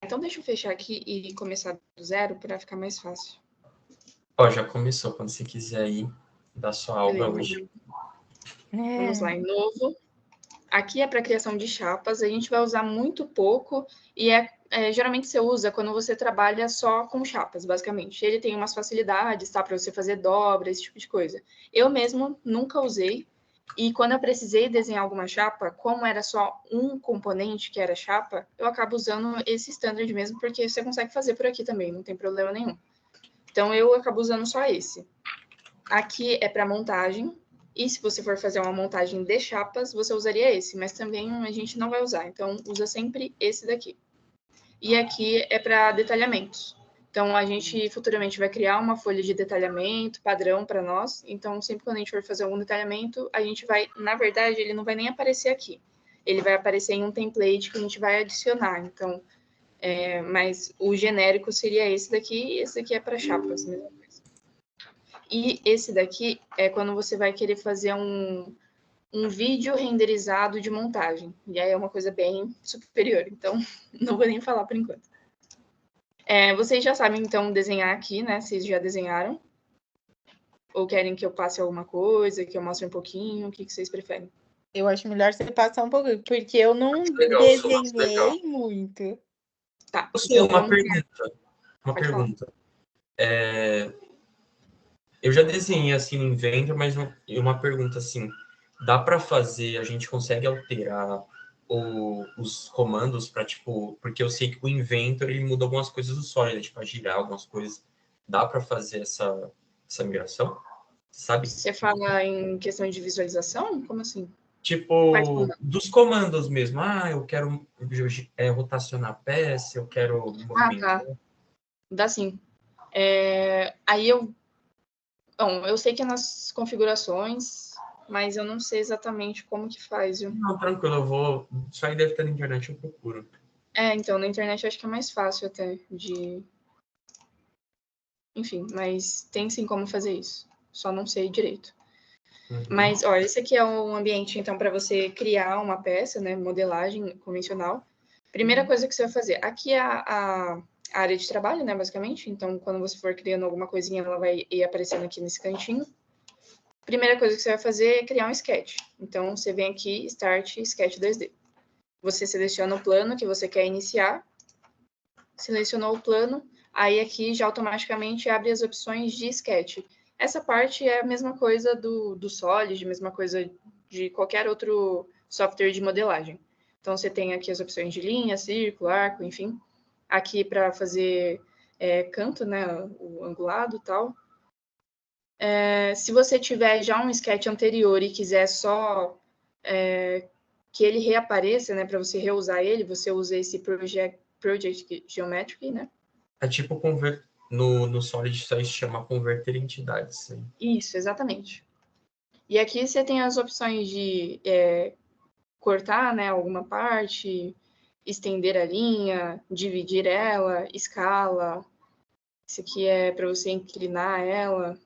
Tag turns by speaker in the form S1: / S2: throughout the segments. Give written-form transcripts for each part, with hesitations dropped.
S1: então deixa eu fechar aqui e começar do zero para ficar mais fácil.
S2: Ó, já começou, quando você quiser ir dar sua aula
S1: Beleza.
S2: hoje.
S1: Vamos lá, em novo. Aqui é para criação de chapas, a gente vai usar muito pouco e geralmente você usa quando você trabalha só com chapas, basicamente. Ele tem umas facilidades, tá? Para você fazer dobra, esse tipo de coisa. Eu mesmo nunca usei, e quando eu precisei desenhar alguma chapa, como era só um componente que era chapa, eu acabo usando esse standard mesmo, porque você consegue fazer por aqui também, não tem problema nenhum. Então eu acabo usando só esse. Aqui é para montagem, e se você for fazer uma montagem de chapas, você usaria esse, mas também a gente não vai usar, então usa sempre esse daqui. E aqui é para detalhamentos. Então, a gente futuramente vai criar uma folha de detalhamento padrão para nós. Então, sempre quando a gente for fazer algum detalhamento, a gente vai... Na verdade, ele não vai nem aparecer aqui. Ele vai aparecer em um template que a gente vai adicionar. Então, mas o genérico seria esse daqui, e esse daqui é para chapas, mesma coisa. E esse daqui é quando você vai querer fazer um vídeo renderizado de montagem. E aí é uma coisa bem superior, então não vou nem falar por enquanto. Vocês já sabem, então, desenhar aqui, né? Vocês já desenharam? Ou querem que eu passe alguma coisa, que eu mostre um pouquinho? O que vocês preferem?
S3: Eu acho melhor você passar um pouquinho, porque eu não
S2: Legal,
S3: desenhei muito.
S1: Tá,
S2: Então, uma
S1: vamos...
S2: pergunta. Uma
S1: Pode
S2: pergunta. Eu já desenhei assim no Inventor, mas uma pergunta assim, dá para fazer, a gente consegue alterar os comandos para, tipo, porque eu sei que o Inventor ele muda algumas coisas do Solid, para girar algumas coisas. Dá para fazer essa migração? Sabe?
S1: Você fala em questão de visualização? Como assim?
S2: Tipo, dos comandos mesmo. Ah, eu quero rotacionar a peça, eu quero movimentar.
S1: Tá. Dá sim. Aí Bom, eu sei que é nas configurações, mas eu não sei exatamente como que faz, viu?
S2: Não, tranquilo, eu vou... Isso aí deve estar na internet, eu procuro.
S1: Então, na internet eu acho que é mais fácil até de... Enfim, mas tem sim como fazer isso. Só não sei direito.
S2: Uhum.
S1: Mas, olha, esse aqui é um ambiente, então, para você criar uma peça, né? Modelagem convencional. Primeira coisa que você vai fazer. Aqui é a área de trabalho, né? Basicamente. Então, quando você for criando alguma coisinha, ela vai ir aparecendo aqui nesse cantinho. Primeira coisa que você vai fazer é criar um sketch. Então, você vem aqui, Start Sketch 2D. Você seleciona o plano que você quer iniciar. Selecionou o plano. Aí, aqui, já automaticamente abre as opções de sketch. Essa parte é a mesma coisa do Solid, mesma coisa de qualquer outro software de modelagem. Então, você tem aqui as opções de linha, círculo, arco, enfim. Aqui para fazer canto, né, o angulado e tal. Se você tiver já um sketch anterior e quiser só que ele reapareça, né, para você reusar ele, você usa esse Project Geometry, né?
S2: É tipo no Solid isso aí se chama converter entidades. Sim.
S1: Isso, exatamente. E aqui você tem as opções de cortar, né, alguma parte, estender a linha, dividir ela, escala. Isso aqui é para você inclinar ela,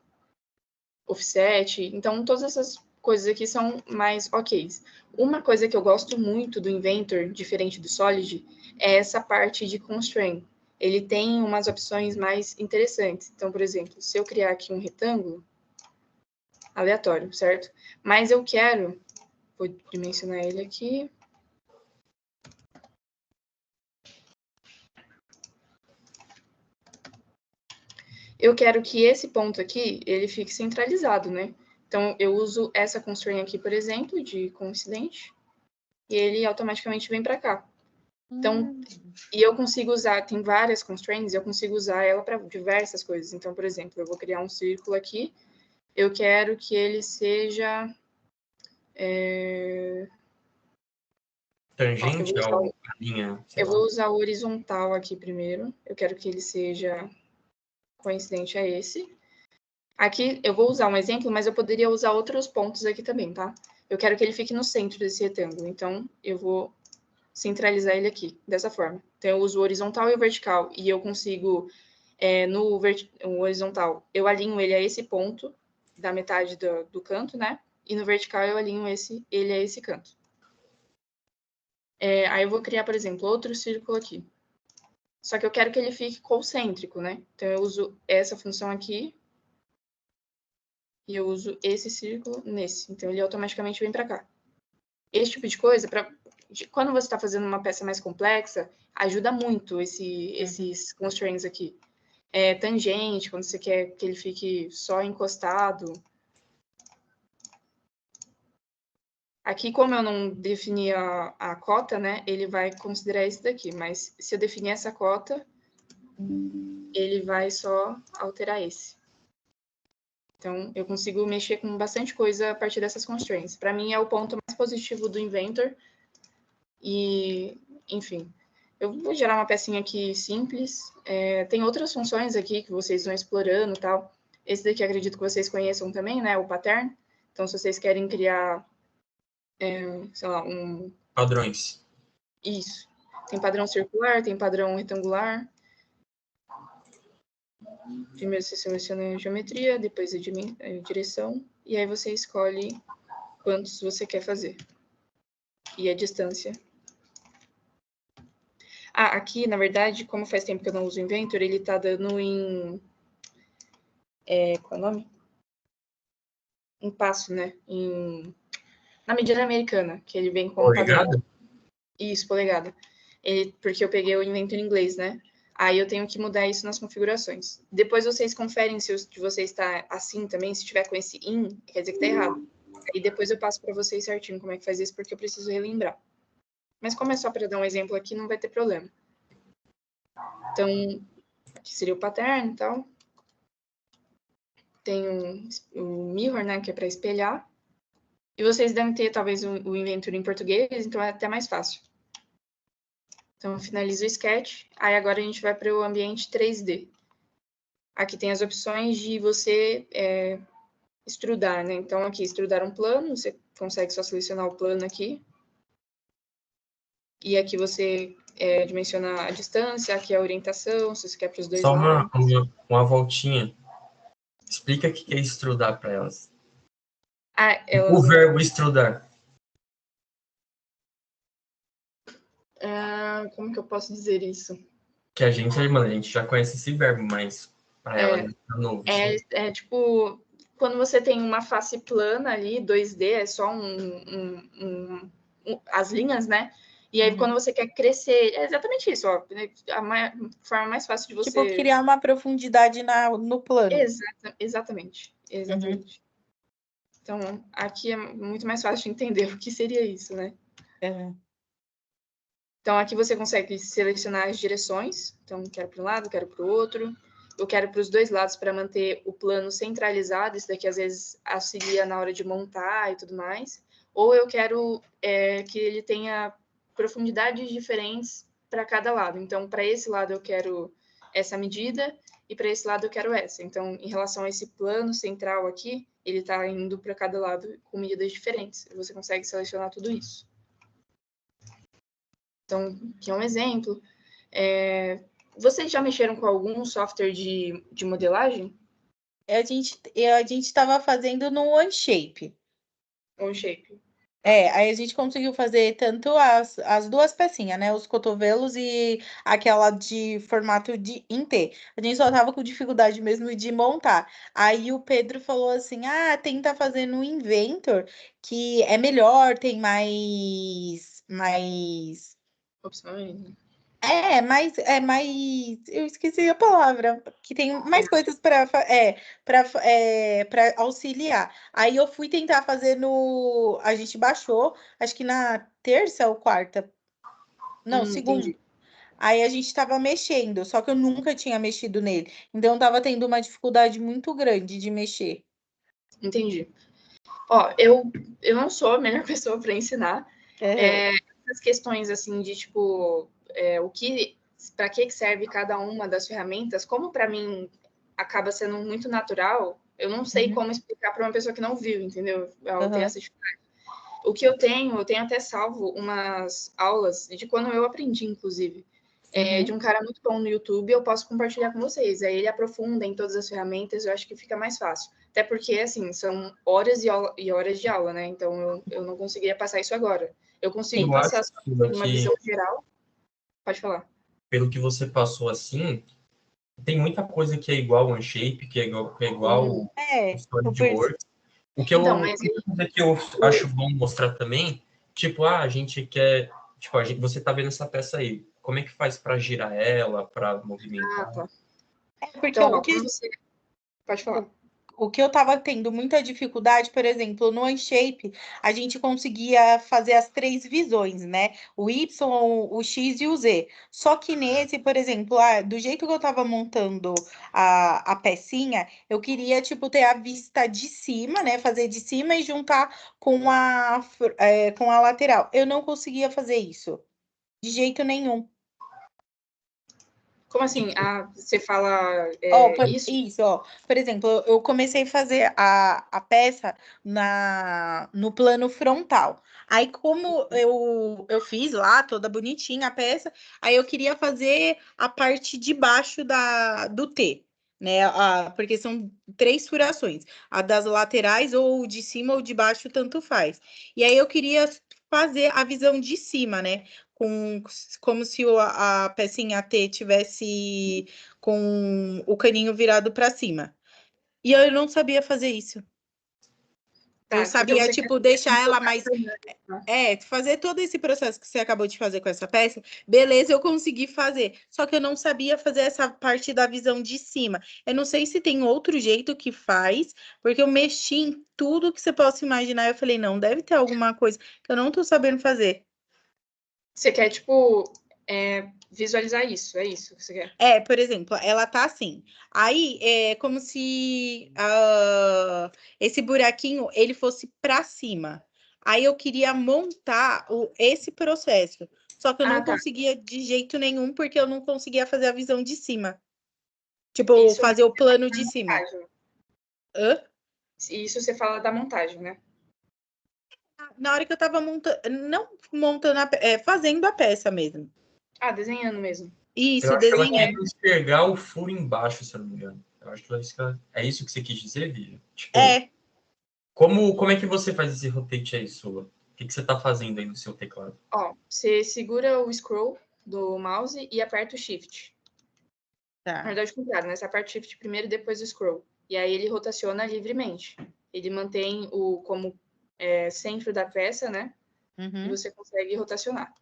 S1: offset. Então, todas essas coisas aqui são mais ok. Uma coisa que eu gosto muito do Inventor, diferente do Solid, é essa parte de constraint. Ele tem umas opções mais interessantes. Então, por exemplo, se eu criar aqui um retângulo, aleatório, certo? Mas eu quero, vou dimensionar ele aqui. Eu quero que esse ponto aqui, ele fique centralizado, né? Então, eu uso essa constraint aqui, por exemplo, de coincidente, e ele automaticamente vem para cá. Então, e eu consigo usar, tem várias constraints, eu consigo usar ela para diversas coisas. Então, por exemplo, eu vou criar um círculo aqui, eu quero que ele seja...
S2: Tangente a linha.
S1: Eu vou usar o horizontal aqui primeiro. Eu quero que ele seja coincidente a esse. Aqui eu vou usar um exemplo, mas eu poderia usar outros pontos aqui também, tá? Eu quero que ele fique no centro desse retângulo, então eu vou centralizar ele aqui, dessa forma. Então eu uso o horizontal e o vertical, e eu consigo, no horizontal, eu alinho ele a esse ponto da metade do canto, né? E no vertical eu alinho ele a esse canto. Aí eu vou criar, por exemplo, outro círculo aqui. Só que eu quero que ele fique concêntrico, né? Então, eu uso essa função aqui e eu uso esse círculo nesse. Então, ele automaticamente vem para cá. Esse tipo de coisa, quando você está fazendo uma peça mais complexa, ajuda muito esses constraints aqui. Tangente, quando você quer que ele fique só encostado. Aqui, como eu não defini a cota, né, ele vai considerar esse daqui. Mas se eu definir essa cota, ele vai só alterar esse. Então, eu consigo mexer com bastante coisa a partir dessas constraints. Para mim, é o ponto mais positivo do Inventor. E, enfim, eu vou gerar uma pecinha aqui simples. Tem outras funções aqui que vocês vão explorando e tal. Esse daqui, acredito que vocês conheçam também, né? O pattern. Então, se vocês querem criar, sei lá,
S2: Padrões.
S1: Isso. Tem padrão circular, tem padrão retangular. Primeiro você seleciona a geometria, depois a direção, e aí você escolhe quantos você quer fazer. E a distância. Aqui, na verdade, como faz tempo que eu não uso o Inventor, ele tá dando em... qual é o nome? Em passo, né? Na medida americana, que ele vem com
S2: Polegada?
S1: padrão. Isso, polegada. Porque eu peguei o Inventor em inglês, né? Aí eu tenho que mudar isso nas configurações. Depois vocês conferem se o de vocês está assim também, se tiver com esse in, quer dizer que tá errado. Aí depois eu passo para vocês certinho como é que faz isso, porque eu preciso relembrar. Mas como é só para dar um exemplo aqui, não vai ter problema. Então, aqui seria o pattern e tal. Tem o mirror, né, que é para espelhar. E vocês devem ter, talvez, o Inventor em português, então é até mais fácil. Então, eu finalizo o sketch. Aí agora a gente vai para o ambiente 3D. Aqui tem as opções de você extrudar, né? Então, aqui, extrudar um plano, você consegue só selecionar o plano aqui. E aqui você dimensiona a distância, aqui a orientação, se você quer para os dois
S2: Só
S1: lados.
S2: uma voltinha. Explica o que é extrudar para elas. O verbo extrudar.
S1: Como que eu posso dizer isso?
S2: Que a gente já conhece esse verbo, mas para ela é novo.
S1: Tipo, quando você tem uma face plana ali, 2D, é só as linhas, né? E aí, quando você quer crescer, é exatamente isso, ó. A forma mais fácil de você...
S3: Tipo, criar uma profundidade no plano.
S1: Exatamente. Então, aqui é muito mais fácil de entender o que seria isso, né? Então, aqui você consegue selecionar as direções. Então, quero para um lado, quero para o outro. Eu quero para os dois lados para manter o plano centralizado. Isso daqui, às vezes, auxilia na hora de montar e tudo mais. Ou eu quero que ele tenha profundidades diferentes para cada lado. Então, para esse lado eu quero essa medida e para esse lado eu quero essa. Então, em relação a esse plano central aqui, ele está indo para cada lado com medidas diferentes. Você consegue selecionar tudo isso. Então, aqui é um exemplo. Vocês já mexeram com algum software de modelagem?
S3: A gente estava fazendo no OneShape.
S1: OneShape.
S3: Aí a gente conseguiu fazer tanto as duas pecinhas, né? Os cotovelos e aquela de formato em T. A gente só tava com dificuldade mesmo de montar. Aí o Pedro falou assim: tenta fazer no Inventor, que é melhor, tem mais.
S1: Opções, né?
S3: Eu esqueci a palavra, que tem mais coisas para auxiliar. Aí eu fui tentar fazer a gente baixou, acho que na terça ou quarta. Não, segunda.
S1: Entendi.
S3: Aí a gente estava mexendo, só que eu nunca tinha mexido nele. Então estava tendo uma dificuldade muito grande de mexer.
S1: Entendi. Ó, eu não sou a melhor pessoa para ensinar. Essas questões assim de tipo para que serve cada uma das ferramentas, como para mim acaba sendo muito natural, eu não sei como explicar para uma pessoa que não viu, entendeu? Eu tenho essa dificuldade. O que eu tenho até salvo umas aulas de quando eu aprendi, inclusive, de um cara muito bom no YouTube, eu posso compartilhar com vocês. Aí ele aprofunda em todas as ferramentas, eu acho que fica mais fácil. Até porque, assim, são horas e horas de aula, né? Então, eu não conseguiria passar isso agora. Eu consigo passar só uma visão geral. Pode falar.
S2: pelo que você passou assim, tem muita coisa que é igual ao OneShape, que é igual o SolidWorks. O que
S1: Então, mas
S2: eu acho bom mostrar também, tipo, a gente quer... Tipo, você tá vendo essa peça aí. Como é que faz para girar ela, para movimentar?
S1: tá.
S3: Porque
S1: Então, Pode falar.
S3: O que eu estava tendo muita dificuldade, por exemplo, no OneShape, a gente conseguia fazer as 3 visões, né? O Y, o X e o Z. Só que nesse, por exemplo, do jeito que eu estava montando a pecinha, eu queria, tipo, ter a vista de cima, né? Fazer de cima e juntar com a lateral. Eu não conseguia fazer isso. De jeito nenhum.
S1: Como assim? Você fala isso?
S3: Isso, ó. Por exemplo, eu comecei a fazer a peça no plano frontal. Aí, como eu fiz lá, toda bonitinha a peça, aí eu queria fazer a parte de baixo do T, né? Porque são 3 furações, a das laterais, ou de cima ou de baixo, tanto faz. E aí eu queria fazer a visão de cima, né? Como se a pecinha T tivesse com o caninho virado para cima. E eu não sabia fazer isso.
S1: Tá,
S3: Eu
S1: então
S3: sabia,
S1: você
S3: tipo,
S1: quer
S3: deixar ela mais. Fazer todo esse processo que você acabou de fazer com essa peça, beleza, eu consegui fazer. Só que eu não sabia fazer essa parte da visão de cima. Eu não sei se tem outro jeito que faz, porque eu mexi em tudo que você possa imaginar. Eu falei, não, deve ter alguma coisa que eu não tô sabendo fazer.
S1: Você quer, tipo, visualizar isso, é isso que você quer?
S3: Por exemplo, ela tá assim. Aí é como se esse buraquinho ele fosse para cima. Aí eu queria montar esse processo. Só que eu não
S1: Tá.
S3: conseguia de jeito nenhum, porque eu não conseguia fazer a visão de cima. Tipo,
S1: Isso
S3: fazer o plano
S1: é
S3: de cima.
S1: montagem.
S3: Hã?
S1: Isso você fala da montagem, né?
S3: Na hora que eu tava montando, não montando, fazendo a peça mesmo.
S1: Desenhando mesmo.
S2: Eu
S3: Isso,
S2: acho que ela quer
S3: desenhando.
S2: enxergar o furo embaixo, se eu não me engano. Eu acho que é isso que você quis dizer, Vivi? Tipo,
S3: É.
S2: como é que você faz esse rotate aí, Sula? O que você tá fazendo aí no seu teclado?
S1: Você segura o scroll do mouse e aperta o shift. Na
S3: Tá.
S1: verdade, o contrário, né? Você aperta o shift primeiro e depois o scroll. E aí ele rotaciona livremente. Ele mantém como centro da peça, né? E
S3: Uhum.
S1: você consegue rotacionar.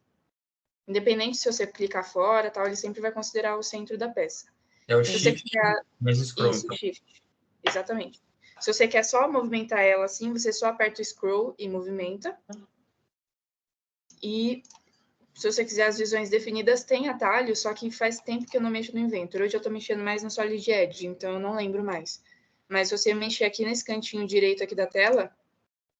S1: Independente se você clicar fora, tal, ele sempre vai considerar o centro da peça.
S2: É o
S1: Se você
S2: shift
S1: quiser
S2: mais scroll,
S1: isso,
S2: então.
S1: shift. Exatamente. Se você quer só movimentar ela assim, você só aperta o scroll e movimenta. E se você quiser as visões definidas, tem atalho, só que faz tempo que eu não mexo no Inventor. Hoje eu tô mexendo mais no Solid Edge, então eu não lembro mais. Mas se você mexer aqui nesse cantinho direito aqui da tela,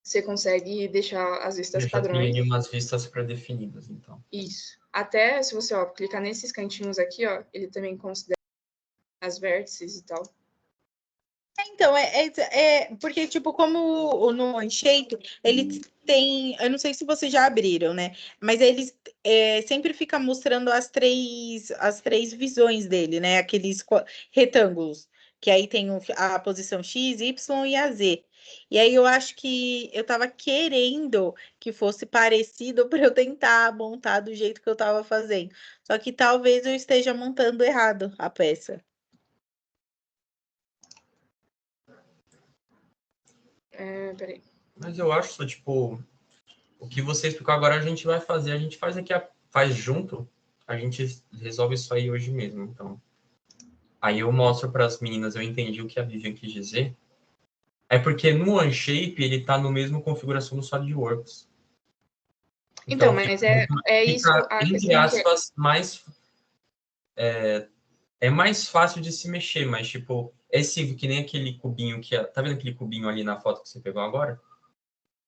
S1: você consegue deixar as vistas
S2: Já tem
S1: padrões.
S2: ali umas vistas pré-definidas, então.
S1: Isso. Até se você clicar nesses cantinhos aqui, ele também considera as vértices e tal.
S3: Então, porque, tipo, como no OneShape, ele tem. Eu não sei se vocês já abriram, né? Mas eles sempre fica mostrando as três visões dele, né? Aqueles retângulos. Que aí tem a posição X, Y e a Z. E aí eu acho que eu tava querendo que fosse parecido para eu tentar montar do jeito que eu tava fazendo. Só que talvez eu esteja montando errado a peça.
S1: Peraí.
S2: Mas eu acho, tipo, o que você explicou agora a gente vai fazer. A gente faz aqui, faz junto, a gente resolve isso aí hoje mesmo, então. Aí eu mostro para as meninas, eu entendi o que a Vivian quis dizer. É porque no OneShape ele tá no mesmo configuração do SolidWorks.
S1: Então,
S2: Fica,
S1: mas é isso a
S2: entre
S1: questão que
S2: aspas, é mais fácil de se mexer, mas tipo, que nem aquele cubinho tá vendo aquele cubinho ali na foto que você pegou agora?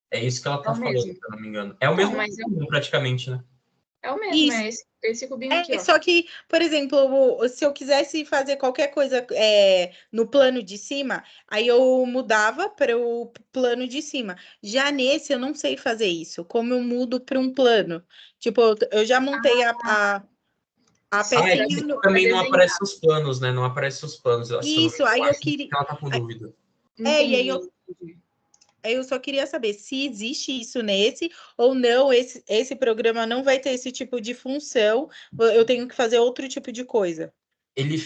S2: É isso que ela
S1: é
S2: tá
S1: o
S2: falando,
S1: mesmo.
S2: se eu não me engano. É o
S1: Não,
S2: mesmo
S1: mas
S2: cubinho, praticamente, né?
S1: é o mesmo,
S3: Isso.
S1: é esse cubinho aqui,
S3: Só que, por exemplo, se eu quisesse fazer qualquer coisa no plano de cima, aí eu mudava para o plano de cima. Já nesse, eu não sei fazer isso. Como eu mudo para um plano? Tipo, eu já montei a pecinha
S2: Aqui
S3: no.
S2: também não
S1: desenhar.
S2: aparece os planos, né? Não aparece os planos. Se eu não me
S3: Isso,
S2: engano,
S3: aí
S2: eu
S3: eu
S2: acho que
S3: queria.
S2: ela tá com dúvida.
S3: E aí
S1: Entendi.
S3: eu eu só queria saber se existe isso nesse ou não, esse programa não vai ter esse tipo de função, eu tenho que fazer outro tipo de coisa.
S2: Ele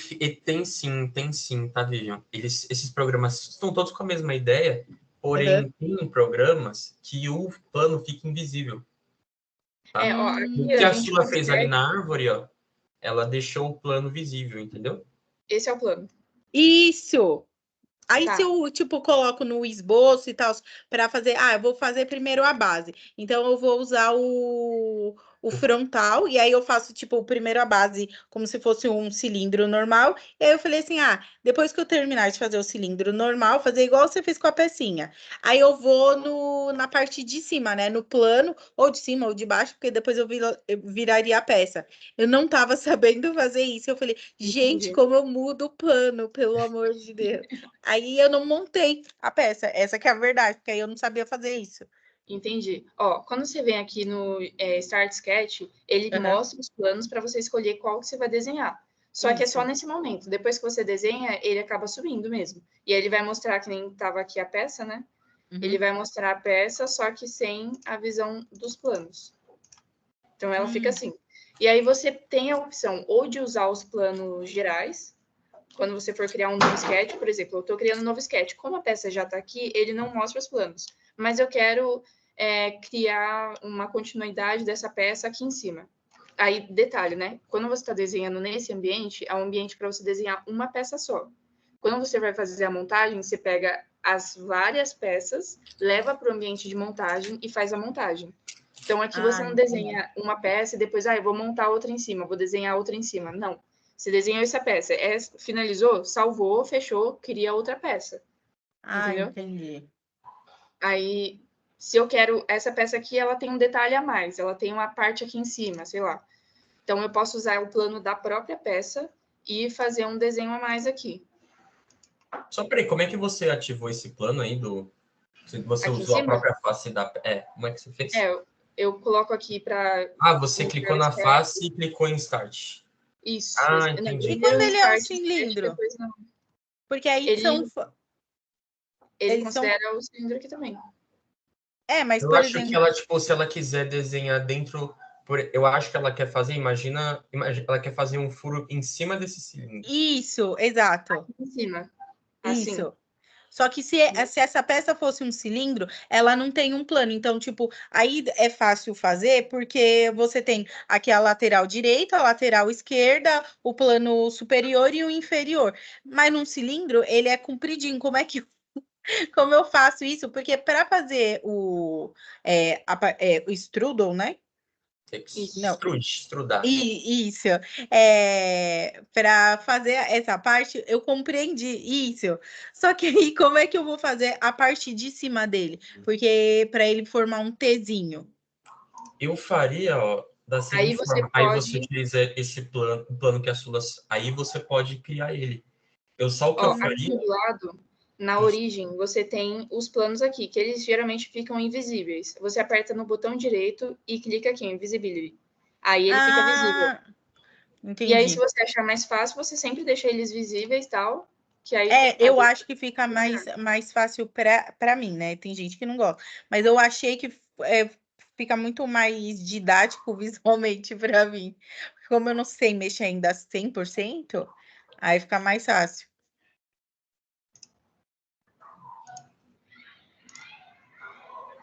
S2: tem sim, tá, Vivian? Esses programas estão todos com a mesma ideia, porém, tem programas que o plano fica invisível. Tá?
S1: Ó,
S2: O
S1: aqui
S2: que
S1: a
S2: a
S1: gente
S2: Sula fez ali
S1: consegue.
S2: na árvore, ó, ela deixou o plano visível, entendeu?
S1: Esse é o plano.
S3: Isso! Aí, se
S1: Tá.
S3: eu, tipo, coloco no esboço e tal, para fazer, eu vou fazer primeiro a base. Então, eu vou usar o frontal, e aí eu faço, tipo, primeiro a base como se fosse um cilindro normal. E aí eu falei assim, depois que eu terminar de fazer o cilindro normal, fazer igual você fez com a pecinha. Aí eu vou na parte de cima, né? No plano, ou de cima ou de baixo, porque depois eu viraria a peça. Eu não tava sabendo fazer isso. Eu falei, gente,
S1: Entendi.
S3: como eu mudo o plano, pelo amor de Deus. Aí eu não montei a peça. Essa que é a verdade, porque aí eu não sabia fazer isso.
S1: Entendi. Ó, quando você vem aqui no Start Sketch, ele
S3: Aham.
S1: mostra os planos para você escolher qual que você vai desenhar. Só que é só
S3: Isso.
S1: nesse momento. Depois que você desenha, ele acaba subindo mesmo. E aí ele vai mostrar, que nem estava aqui a peça, né? Ele
S3: Uhum.
S1: vai mostrar a peça, só que sem a visão dos planos. Então ela fica assim. E aí você tem a opção ou de usar os planos gerais, quando você for criar um novo sketch, por exemplo, eu estou criando um novo sketch. Como a peça já está aqui, ele não mostra os planos. Mas eu quero criar uma continuidade dessa peça aqui em cima. Aí, detalhe, né? Quando você está desenhando nesse ambiente, é um ambiente para você desenhar uma peça só. Quando você vai fazer a montagem, você pega as várias peças, leva para o ambiente de montagem e faz a montagem. Então, aqui você não
S3: Entendi.
S1: desenha uma peça e depois, eu vou montar outra em cima, vou desenhar outra em cima. Não. Você desenhou essa peça, finalizou, salvou, fechou, cria outra peça. Entendeu?
S3: Entendi.
S1: Aí, se eu quero essa peça aqui, ela tem um detalhe a mais, ela tem uma parte aqui em cima, sei lá. Então, eu posso usar o plano da própria peça e fazer um desenho a mais aqui.
S2: Só peraí, como é que você ativou esse plano aí do... Você
S1: Aqui em
S2: usou a
S1: cima,
S2: própria face da... como é que você fez?
S1: eu coloco aqui para
S2: Você
S1: mostrar
S2: clicou
S1: o
S2: na
S1: sketch.
S2: face e clicou em Start.
S1: Isso. Não,
S3: E
S2: Entendi.
S1: ele
S3: quando
S1: deu
S3: ele é um
S1: start sketch,
S3: cilindro?
S1: depois não.
S3: Porque aí
S1: Ele, ele
S3: eles são.
S1: considera o cilindro aqui também.
S3: Mas,
S2: Eu
S3: por
S2: acho que
S3: exemplo.
S2: ela, tipo, se ela quiser desenhar dentro... Eu acho que ela quer fazer, imagina, ela quer fazer um furo em cima desse cilindro.
S3: Isso, exato.
S1: Em cima. Assim.
S3: Isso. Só que se essa peça fosse um cilindro, ela não tem um plano. Então, tipo, aí é fácil fazer porque você tem aqui a lateral direita, a lateral esquerda, o plano superior e o inferior. Mas num cilindro, ele é compridinho. Como eu faço isso? Porque para fazer o strudel, né? Não,
S1: Isso.
S2: Estrudar.
S3: isso. Para fazer essa parte, eu compreendi isso. Só que aí, como é que eu vou fazer a parte de cima dele? Porque para ele formar um Tzinho.
S2: Eu faria, ó, da
S1: Aí
S2: seguinte
S1: você
S2: forma. Aí você
S1: pode.
S2: utiliza esse plano, o plano que a Sula... Aí você pode criar ele. Só o que eu
S1: Ó, aqui
S2: faria...
S1: do lado, na
S2: Isso.
S1: origem, você tem os planos aqui, que eles geralmente ficam invisíveis. Você aperta no botão direito e clica aqui, em Invisibility. Aí ele fica visível.
S3: Ah,
S1: E aí, se
S3: entendi.
S1: você achar mais fácil, você sempre deixa eles visíveis e tal, que aí às
S3: Eu
S1: vezes
S3: acho que fica
S1: melhor.
S3: mais fácil para mim, né? Tem gente que não gosta. Mas eu achei que fica muito mais didático visualmente para mim. Como eu não sei mexer ainda 100%, aí fica mais fácil.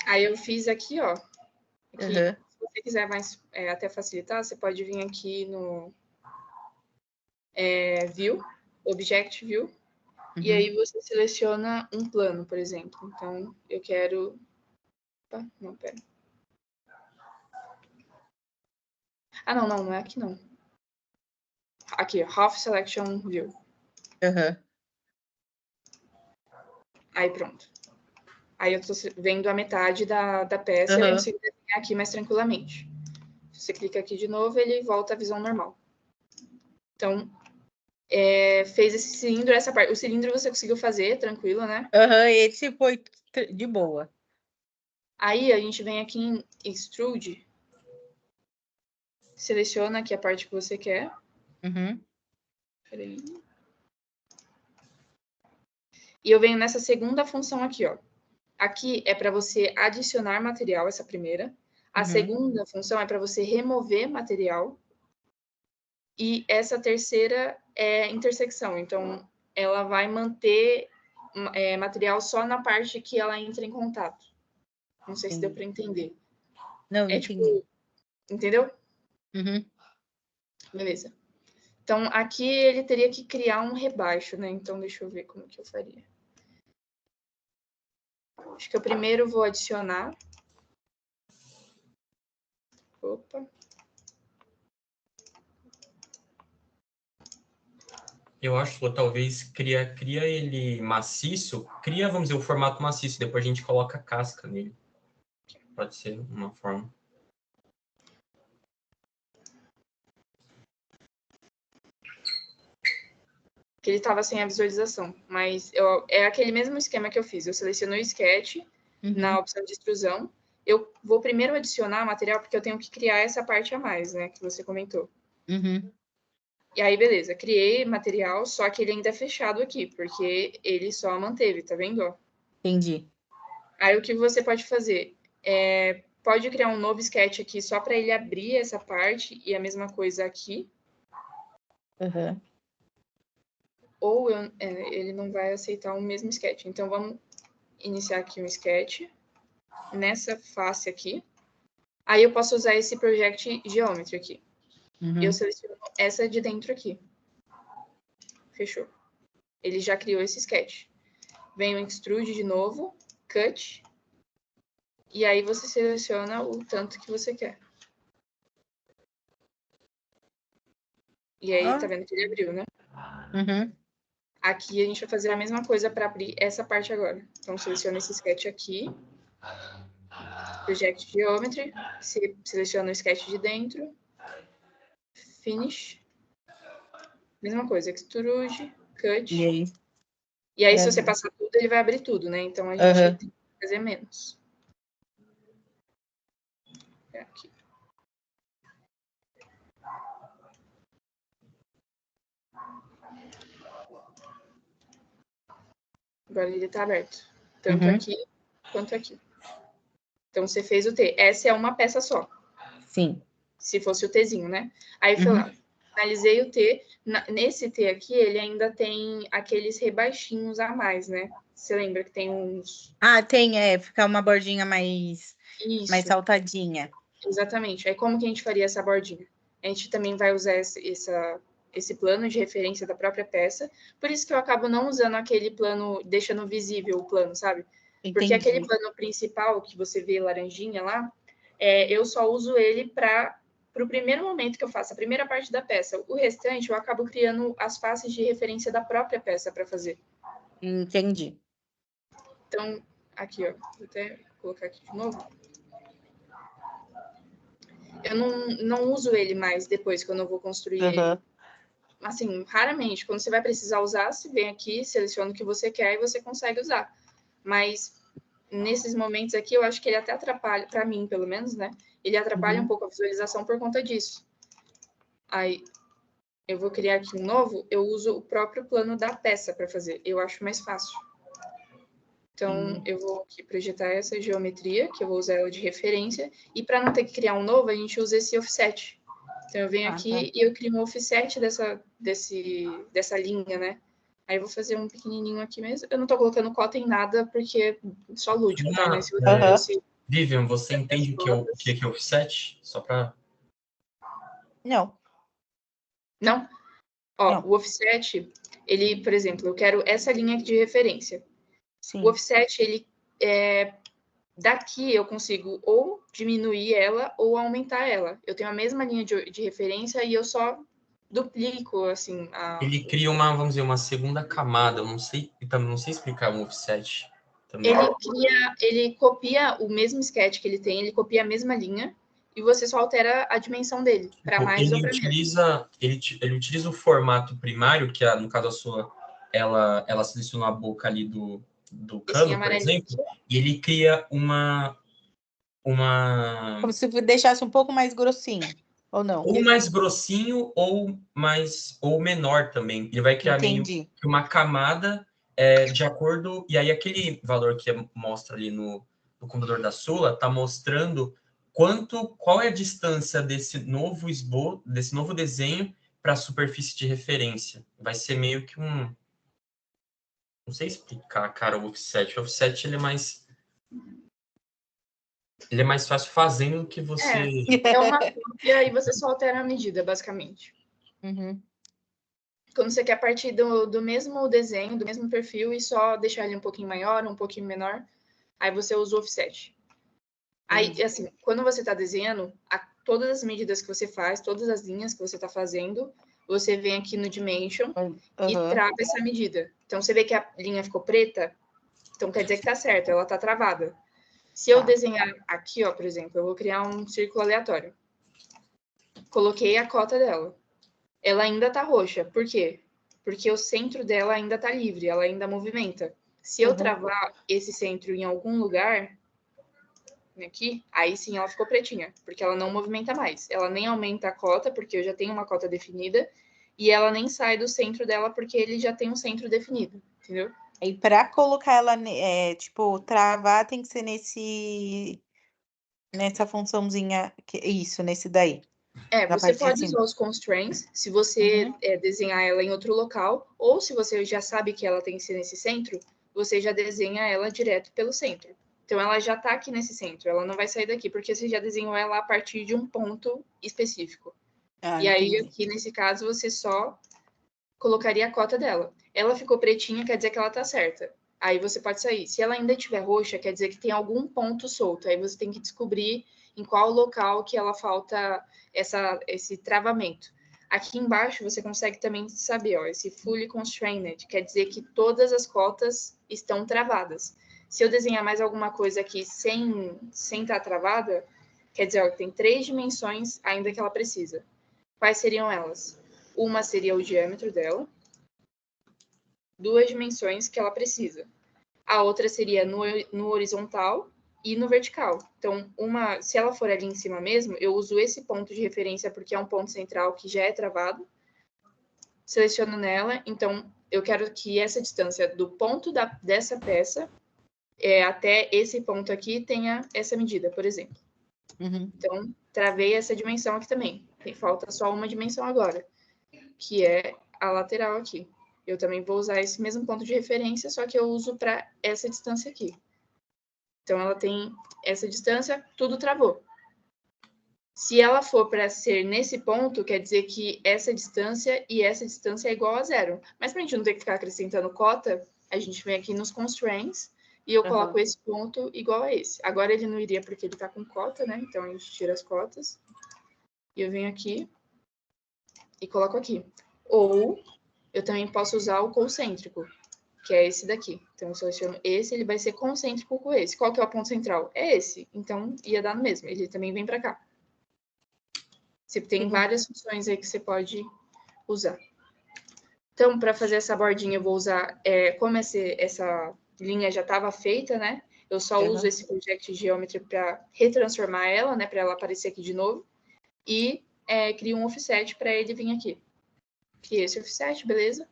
S1: Aí eu fiz aqui, ó. Aqui,
S3: Uhum,
S1: se você quiser mais até facilitar, você pode vir aqui no View, Object View, e
S3: uhum.
S1: aí você seleciona um plano, por exemplo. Então, eu quero. Opa, não, pera. Não é aqui não. Aqui, Half Selection View.
S3: Uhum.
S1: Aí pronto. Aí eu tô vendo a metade da peça e eu
S3: Uhum.
S1: consigo desenhar aqui mais tranquilamente. Se você clica aqui de novo, ele volta à visão normal. Então, fez esse cilindro, essa parte. O cilindro você conseguiu fazer, tranquilo, né?
S3: Uhum, esse foi de boa.
S1: Aí a gente vem aqui em Extrude, seleciona aqui a parte que você quer.
S3: Uhum.
S1: Peraí. E eu venho nessa segunda função aqui, ó. Aqui é para você adicionar material, essa primeira. A
S3: Uhum.
S1: segunda função é para você remover material. E essa terceira é intersecção. Então, ela vai manter material só na parte que ela entra em contato. Não sei se deu para entender.
S3: Não,
S1: É
S3: entendi.
S1: tipo, entendeu?
S3: Uhum.
S1: Beleza. Então, aqui ele teria que criar um rebaixo, né? Então, deixa eu ver como que eu faria. Acho que eu primeiro vou adicionar. Opa.
S2: Eu acho que talvez cria ele maciço, vamos dizer, o formato maciço, depois a gente coloca a casca nele. Pode ser uma forma.
S1: Que ele estava sem a visualização, mas é aquele mesmo esquema que eu fiz. Eu seleciono o sketch na opção de extrusão. Eu vou primeiro adicionar material, porque eu tenho que criar essa parte a mais, né, que você comentou.
S3: Uhum.
S1: E aí, beleza, criei material, só que ele ainda é fechado aqui, porque ele só manteve, tá vendo?
S3: Entendi.
S1: Aí, o que você pode fazer? Pode criar um novo sketch aqui, só para ele abrir essa parte, e a mesma coisa aqui.
S3: Uhum.
S1: Ou ele não vai aceitar o mesmo sketch. Então, vamos iniciar aqui um sketch nessa face aqui. Aí eu posso usar esse Project Geometry aqui.
S3: Uhum.
S1: Eu seleciono essa de dentro aqui. Fechou. Ele já criou esse sketch. Venho em Extrude de novo, Cut. E aí você seleciona o tanto que você quer. E aí, tá vendo que ele abriu, né?
S3: Uhum.
S1: Aqui a gente vai fazer a mesma coisa para abrir essa parte agora. Então, seleciona esse sketch aqui. Project Geometry. Seleciona o sketch de dentro. Finish. Mesma coisa, Extrude, Cut.
S3: E aí?
S1: E aí, se você passar tudo, ele vai abrir tudo, né? Então, a gente tem que fazer menos. É aqui. Agora ele está aberto. Tanto aqui quanto aqui. Então, você fez o T. Essa é uma peça só.
S3: Sim.
S1: Se fosse o Tzinho, né? Aí, foi lá. Finalizei o T. Nesse T aqui, ele ainda tem aqueles rebaixinhos a mais, né? Você lembra que tem uns...
S3: Ah, tem, fica uma bordinha mais saltadinha.
S1: Exatamente. Aí, como que a gente faria essa bordinha? A gente também vai usar esse plano de referência da própria peça. Por isso que eu acabo não usando aquele plano, deixando visível o plano, sabe?
S3: Entendi.
S1: Porque aquele plano principal que você vê laranjinha lá, eu só uso ele para o primeiro momento que eu faço, a primeira parte da peça. O restante, eu acabo criando as faces de referência da própria peça para fazer.
S3: Entendi.
S1: Então, aqui, ó. Vou até colocar aqui de novo. Eu não uso ele mais depois, quando eu vou construir ele. Assim, raramente. Quando você vai precisar usar, você vem aqui, seleciona o que você quer e você consegue usar. Mas nesses momentos aqui, eu acho que ele até atrapalha, para mim, pelo menos, né? Ele atrapalha um pouco a visualização por conta disso. Aí, eu vou criar aqui um novo, eu uso o próprio plano da peça para fazer. Eu acho mais fácil. Então, eu vou aqui projetar essa geometria, que eu vou usar ela de referência. E para não ter que criar um novo, a gente usa esse offset. Então, eu venho aqui e eu crio um offset dessa linha, né? Aí eu vou fazer um pequenininho aqui mesmo. Eu não tô colocando cota em nada, porque é só lúdico, tá? Mas se você fosse...
S2: Vivian, você entende o que é offset? Só para...
S3: Não.
S1: Não? Ó, o offset, ele, por exemplo, eu quero essa linha aqui de referência. Sim. O offset, ele daqui eu consigo ou diminuir ela ou aumentar ela. Eu tenho a mesma linha de referência e eu só duplico, assim...
S2: Ele cria vamos dizer, uma segunda camada. Eu não sei explicar um offset. Também.
S1: Ele copia o mesmo sketch que ele tem, ele copia a mesma linha e você só altera a dimensão dele, para mais ou para menos.
S2: Ele utiliza o formato primário, que no caso a sua, ela selecionou a boca ali do cano, por exemplo, e ele cria uma...
S3: Como se deixasse um pouco mais grossinho, ou não?
S2: Ou mais grossinho ou menor também. Ele vai criar meio que uma camada de acordo... E aí aquele valor que mostra ali no computador da Sula está mostrando qual é a distância desse novo desse novo desenho para a superfície de referência. Vai ser meio que um... Não sei explicar, cara, o offset. O offset, ele é mais fácil fazendo do que você...
S1: É uma cópia e você só altera a medida, basicamente.
S3: Uhum.
S1: Quando você quer partir do mesmo desenho, do mesmo perfil e só deixar ele um pouquinho maior, um pouquinho menor, aí você usa o offset. Aí, assim, quando você está desenhando, todas as medidas que você faz, todas as linhas que você está fazendo, você vem aqui no Dimension e trava essa medida. Então, você vê que a linha ficou preta, então quer dizer que tá certo, ela tá travada. Se eu desenhar aqui, ó, por exemplo, eu vou criar um círculo aleatório. Coloquei a cota dela. Ela ainda tá roxa. Por quê? Porque o centro dela ainda tá livre, ela ainda movimenta. Se eu travar esse centro em algum lugar, aqui, aí sim ela ficou pretinha, porque ela não movimenta mais. Ela nem aumenta a cota, porque eu já tenho uma cota definida, e ela nem sai do centro dela, porque ele já tem um centro definido, entendeu?
S3: E para colocar ela, tipo, travar, tem que ser nessa funçãozinha, nesse daí.
S1: Você pode usar os constraints, se você desenhar ela em outro local, ou se você já sabe que ela tem que ser nesse centro, você já desenha ela direto pelo centro. Então, ela já está aqui nesse centro, ela não vai sair daqui, porque você já desenhou ela a partir de um ponto específico. E aí, aqui nesse caso, você só colocaria a cota dela. Ela ficou pretinha, quer dizer que ela tá certa. Aí você pode sair. Se ela ainda estiver roxa, quer dizer que tem algum ponto solto. Aí você tem que descobrir em qual local que ela falta esse travamento. Aqui embaixo você consegue também saber, ó, esse fully constrained, quer dizer que todas as cotas estão travadas. Se eu desenhar mais alguma coisa aqui sem estar travada, quer dizer, ó, tem 3 dimensões ainda que ela precisa. Quais seriam elas? Uma seria o diâmetro dela, 2 dimensões que ela precisa. A outra seria no horizontal e no vertical. Então, se ela for ali em cima mesmo, eu uso esse ponto de referência porque é um ponto central que já é travado. Seleciono nela, então eu quero que essa distância do ponto dessa peça até esse ponto aqui tenha essa medida, por exemplo. Então, travei essa dimensão aqui também. Falta só uma dimensão agora, que é a lateral aqui. Eu também vou usar esse mesmo ponto de referência, só que eu uso para essa distância aqui. Então, ela tem essa distância, tudo travou. Se ela for para ser nesse ponto, quer dizer que essa distância e essa distância é igual a zero. Mas para a gente não ter que ficar acrescentando cota, a gente vem aqui nos constraints e eu coloco esse ponto igual a esse. Agora ele não iria porque ele está com cota, né? Então a gente tira as cotas. E eu venho aqui e coloco aqui. Ou eu também posso usar o concêntrico, que é esse daqui. Então, eu seleciono esse, ele vai ser concêntrico com esse. Qual que é o ponto central? É esse. Então, ia dar no mesmo. Ele também vem para cá. Você tem várias funções aí que você pode usar. Então, para fazer essa bordinha, eu vou usar... como essa linha já estava feita, né? Eu só uso esse Project Geometry para retransformar ela, né? Para ela aparecer aqui de novo. E crio um offset para ele vir aqui. Criei esse offset, beleza?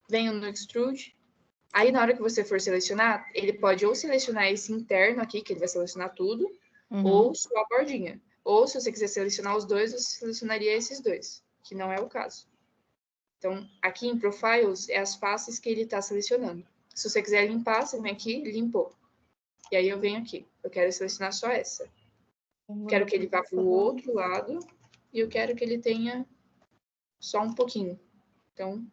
S1: Venho no Extrude. Aí, na hora que você for selecionar, ele pode ou selecionar esse interno aqui, que ele vai selecionar tudo, ou só a bordinha. Ou, se você quiser selecionar os dois, você selecionaria esses dois, que não é o caso. Então, aqui em Profiles, é as faces que ele está selecionando. Se você quiser limpar, você vem aqui, limpou. E aí eu venho aqui. Eu quero selecionar só essa. Quero que ele vá para o outro lado, e eu quero que ele tenha só um pouquinho. Então,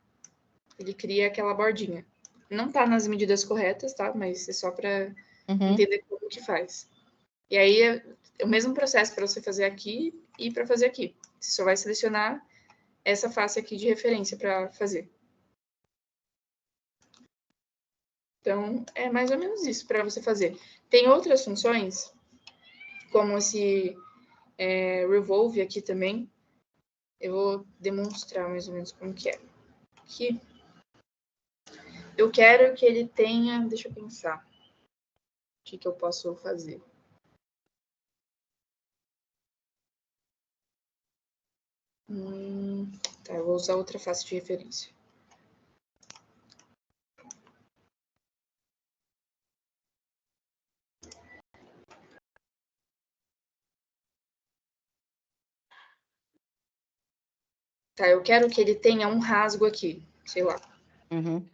S1: ele cria aquela bordinha. Não tá nas medidas corretas, tá? Mas é só para entender como que faz. E aí é o mesmo processo para você fazer aqui e para fazer aqui. Você só vai selecionar essa face aqui de referência para fazer. Então, é mais ou menos isso para você fazer. Tem outras funções, como esse Revolve aqui também. Eu vou demonstrar mais ou menos como que é. Aqui. Eu quero que ele tenha... Deixa eu pensar. O que eu posso fazer? Tá, eu vou usar outra face de referência. Tá, eu quero que ele tenha um rasgo aqui, sei lá.
S3: Uhum.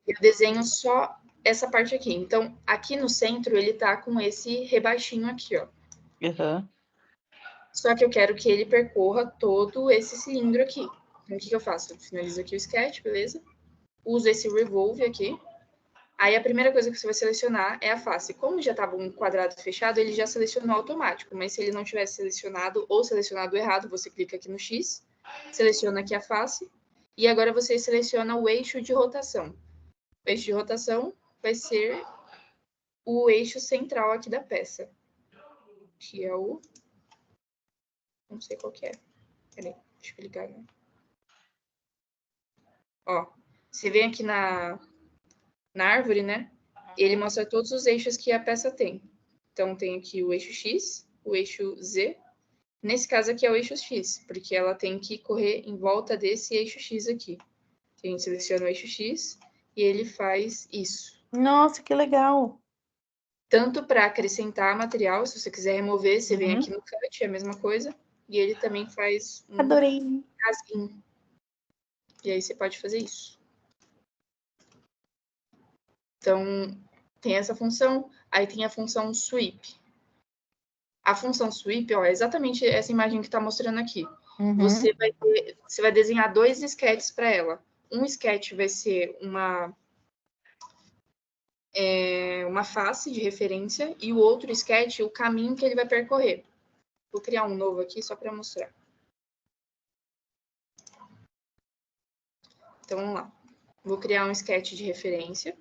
S1: Eu desenho só essa parte aqui. Então, aqui no centro, ele tá com esse rebaixinho aqui, ó.
S3: Uhum.
S1: Só que eu quero que ele percorra todo esse cilindro aqui. Então, o que eu faço? Eu finalizo aqui o sketch, beleza? Uso esse revolve aqui. Aí, a primeira coisa que você vai selecionar é a face. Como já estava um quadrado fechado, ele já selecionou automático. Mas se ele não tivesse selecionado ou selecionado errado, você clica aqui no X, seleciona aqui a face. E agora você seleciona o eixo de rotação. O eixo de rotação vai ser o eixo central aqui da peça, que é o... Não sei qual que é. Peraí, deixa eu ligar, né? Ó, você vem aqui na árvore, né? Ele mostra todos os eixos que a peça tem. Então, tem aqui o eixo X, o eixo Z. Nesse caso aqui é o eixo X, porque ela tem que correr em volta desse eixo X aqui. A gente seleciona o eixo X e ele faz isso.
S3: Nossa, que legal.
S1: Tanto para acrescentar material, se você quiser remover, você vem
S3: Uhum.
S1: aqui no cut, é a mesma coisa. E ele também faz um
S3: Adorei.
S1: rasguinho. E aí você pode fazer isso. Então, tem essa função. Aí tem a função sweep. A função sweep, ó, é exatamente essa imagem que está mostrando aqui.
S3: Uhum.
S1: Você vai desenhar 2 sketches para ela. Um sketch vai ser uma face de referência e o outro sketch, o caminho que ele vai percorrer. Vou criar um novo aqui só para mostrar. Então, vamos lá. Vou criar um sketch de referência.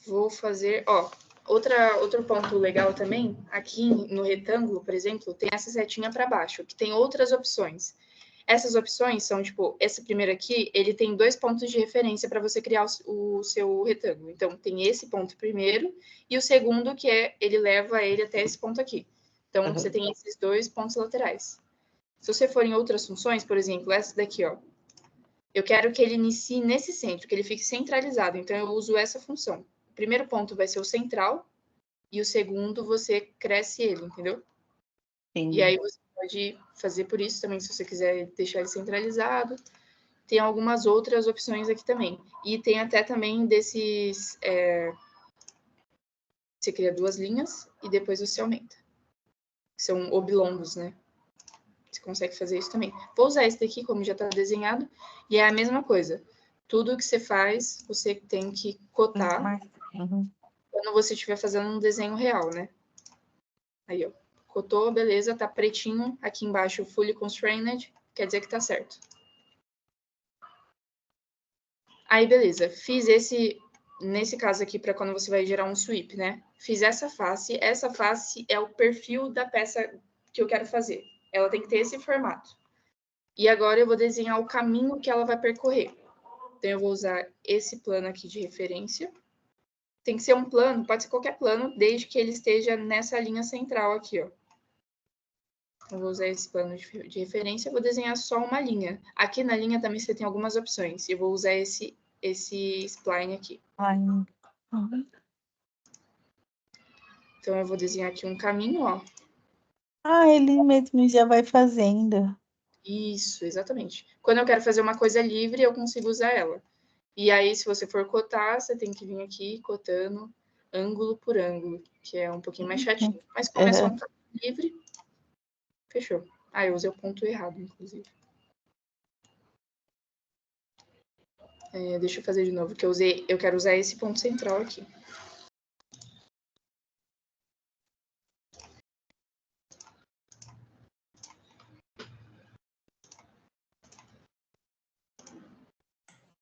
S1: Vou fazer, ó, outro ponto legal também, aqui no retângulo, por exemplo, tem essa setinha para baixo, que tem outras opções. Essas opções são, tipo, esse primeiro aqui, ele tem 2 pontos de referência para você criar o seu retângulo. Então, tem esse ponto primeiro, e o segundo, que é, ele leva ele até esse ponto aqui. Então,
S3: Uhum.
S1: você tem esses 2 pontos laterais. Se você for em outras funções, por exemplo, essa daqui, ó, eu quero que ele inicie nesse centro, que ele fique centralizado. Então, eu uso essa função. O primeiro ponto vai ser o central, e o segundo você cresce ele, entendeu?
S3: Sim.
S1: E aí você pode fazer por isso também, se você quiser deixar ele centralizado. Tem algumas outras opções aqui também. E tem até também desses... Você cria 2 linhas e depois você aumenta. São oblongos, né? Você consegue fazer isso também. Vou usar esse daqui, como já está desenhado. E é a mesma coisa. Tudo que você faz, você tem que cotar
S3: Uhum.
S1: quando você estiver fazendo um desenho real, né? Aí, ó. Cotou, beleza, tá pretinho. Aqui embaixo, fully constrained, quer dizer que tá certo. Aí, beleza. Fiz nesse caso aqui, para quando você vai gerar um sweep, né? Fiz essa face. Essa face é o perfil da peça que eu quero fazer. Ela tem que ter esse formato. E agora eu vou desenhar o caminho que ela vai percorrer. Então, eu vou usar esse plano aqui de referência. Tem que ser um plano, pode ser qualquer plano, desde que ele esteja nessa linha central aqui, ó. Eu vou usar esse plano de referência, eu vou desenhar só uma linha. Aqui na linha também você tem algumas opções. Eu vou usar esse spline aqui.
S3: Uhum.
S1: Então, eu vou desenhar aqui um caminho, ó.
S3: Ah, ele mesmo já vai fazendo.
S1: Isso, exatamente. Quando eu quero fazer uma coisa livre, eu consigo usar ela. E aí, se você for cotar, você tem que vir aqui cotando ângulo por ângulo, que é um pouquinho mais chatinho. Mas como é só um caminho livre, fechou. Ah, eu usei o ponto errado, inclusive. Deixa eu fazer de novo, que eu quero usar esse ponto central aqui.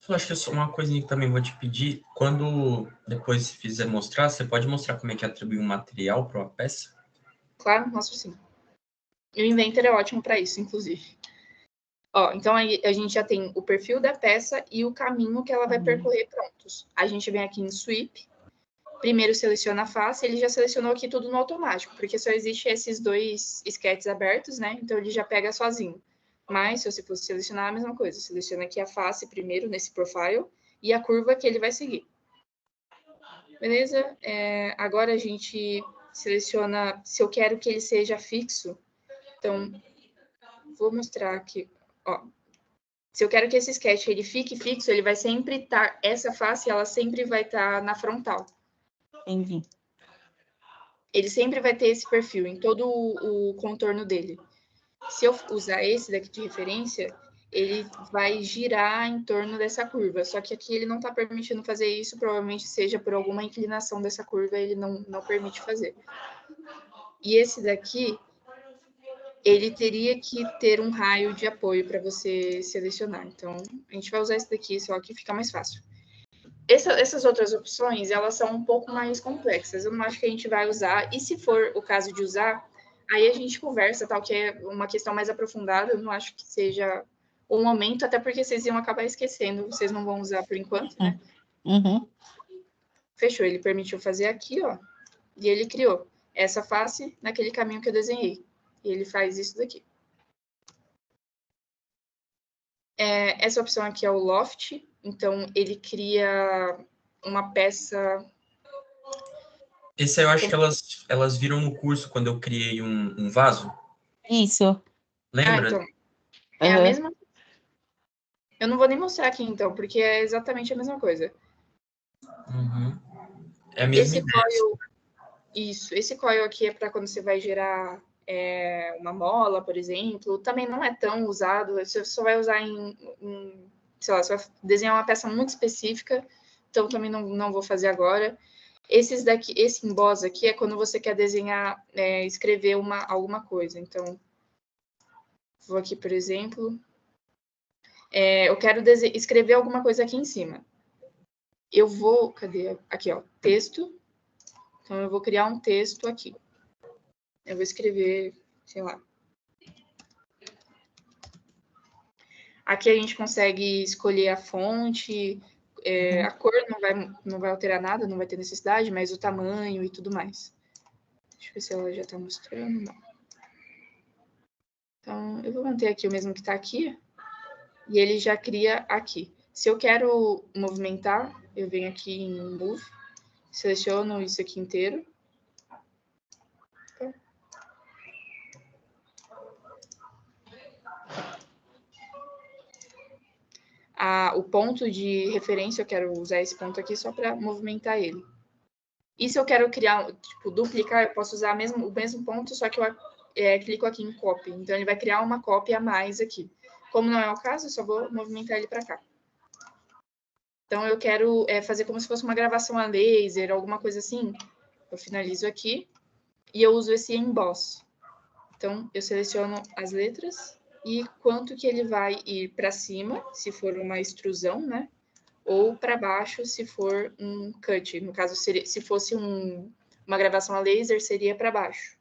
S2: Eu acho que é só uma coisinha que também vou te pedir. Quando depois fizer mostrar, você pode mostrar como é que atribui um material para uma peça?
S1: Claro, mostro sim. E o Inventor é ótimo para isso, inclusive. Ó, então aí a gente já tem o perfil da peça e o caminho que ela vai percorrer prontos. A gente vem aqui em Sweep, primeiro seleciona a face, ele já selecionou aqui tudo no automático, porque só existe esses 2 sketches abertos, né? Então ele já pega sozinho. Mas se você fosse selecionar a mesma coisa, seleciona aqui a face primeiro nesse profile e a curva que ele vai seguir. Beleza? Agora a gente seleciona se eu quero que ele seja fixo. Então, vou mostrar aqui, ó. Se eu quero que esse sketch ele fique fixo, ele vai sempre estar, essa face, ela sempre vai estar na frontal.
S3: Entendi.
S1: Ele sempre vai ter esse perfil em todo o contorno dele. Se eu usar esse daqui de referência, ele vai girar em torno dessa curva. Só que aqui ele não está permitindo fazer isso, provavelmente seja por alguma inclinação dessa curva, ele não permite fazer. E esse daqui, ele teria que ter um raio de apoio para você selecionar. Então, a gente vai usar esse daqui, só que fica mais fácil. Essas outras opções, elas são um pouco mais complexas. Eu não acho que a gente vai usar. E se for o caso de usar, aí a gente conversa, tal, que é uma questão mais aprofundada. Eu não acho que seja o momento, até porque vocês iam acabar esquecendo. Vocês não vão usar por enquanto, né?
S3: Uhum.
S1: Fechou. Ele permitiu fazer aqui, ó. E ele criou essa face naquele caminho que eu desenhei. E ele faz isso daqui. Essa opção aqui é o Loft. Então, ele cria uma peça...
S2: Esse eu acho que elas viram no curso quando eu criei um vaso.
S3: Isso.
S2: Lembra?
S1: então. É a mesma... Eu não vou nem mostrar aqui, então, porque é exatamente a mesma coisa.
S2: Uhum. É a mesma ideia.
S1: Esse coil aqui é para quando você vai gerar uma mola, por exemplo. Também não é tão usado. Você só vai usar sei lá, você vai desenhar uma peça muito específica. Então, também não vou fazer agora. Esse emboss aqui é quando você quer desenhar, escrever alguma coisa. Então, vou aqui, por exemplo. Eu quero escrever alguma coisa aqui em cima. Eu vou... Cadê? Aqui, ó. Texto. Então, eu vou criar um texto aqui. Eu vou escrever, sei lá. Aqui a gente consegue escolher a fonte, a cor não vai alterar nada, não vai ter necessidade, mas o tamanho e tudo mais. Deixa eu ver se ela já está mostrando. Não. Então, eu vou manter aqui o mesmo que está aqui. E ele já cria aqui. Se eu quero movimentar, eu venho aqui em Move, seleciono isso aqui inteiro. O ponto de referência, eu quero usar esse ponto aqui só para movimentar ele. E se eu quero criar, tipo, duplicar, eu posso usar o mesmo ponto, só que eu clico aqui em copy. Então, ele vai criar uma cópia a mais aqui. Como não é o caso, eu só vou movimentar ele para cá. Então, eu quero fazer como se fosse uma gravação a laser, alguma coisa assim. Eu finalizo aqui e eu uso esse emboss. Então, eu seleciono as letras e quanto que ele vai ir para cima, se for uma extrusão, né? Ou para baixo, se for um cut. No caso, se fosse uma gravação a laser, seria para baixo.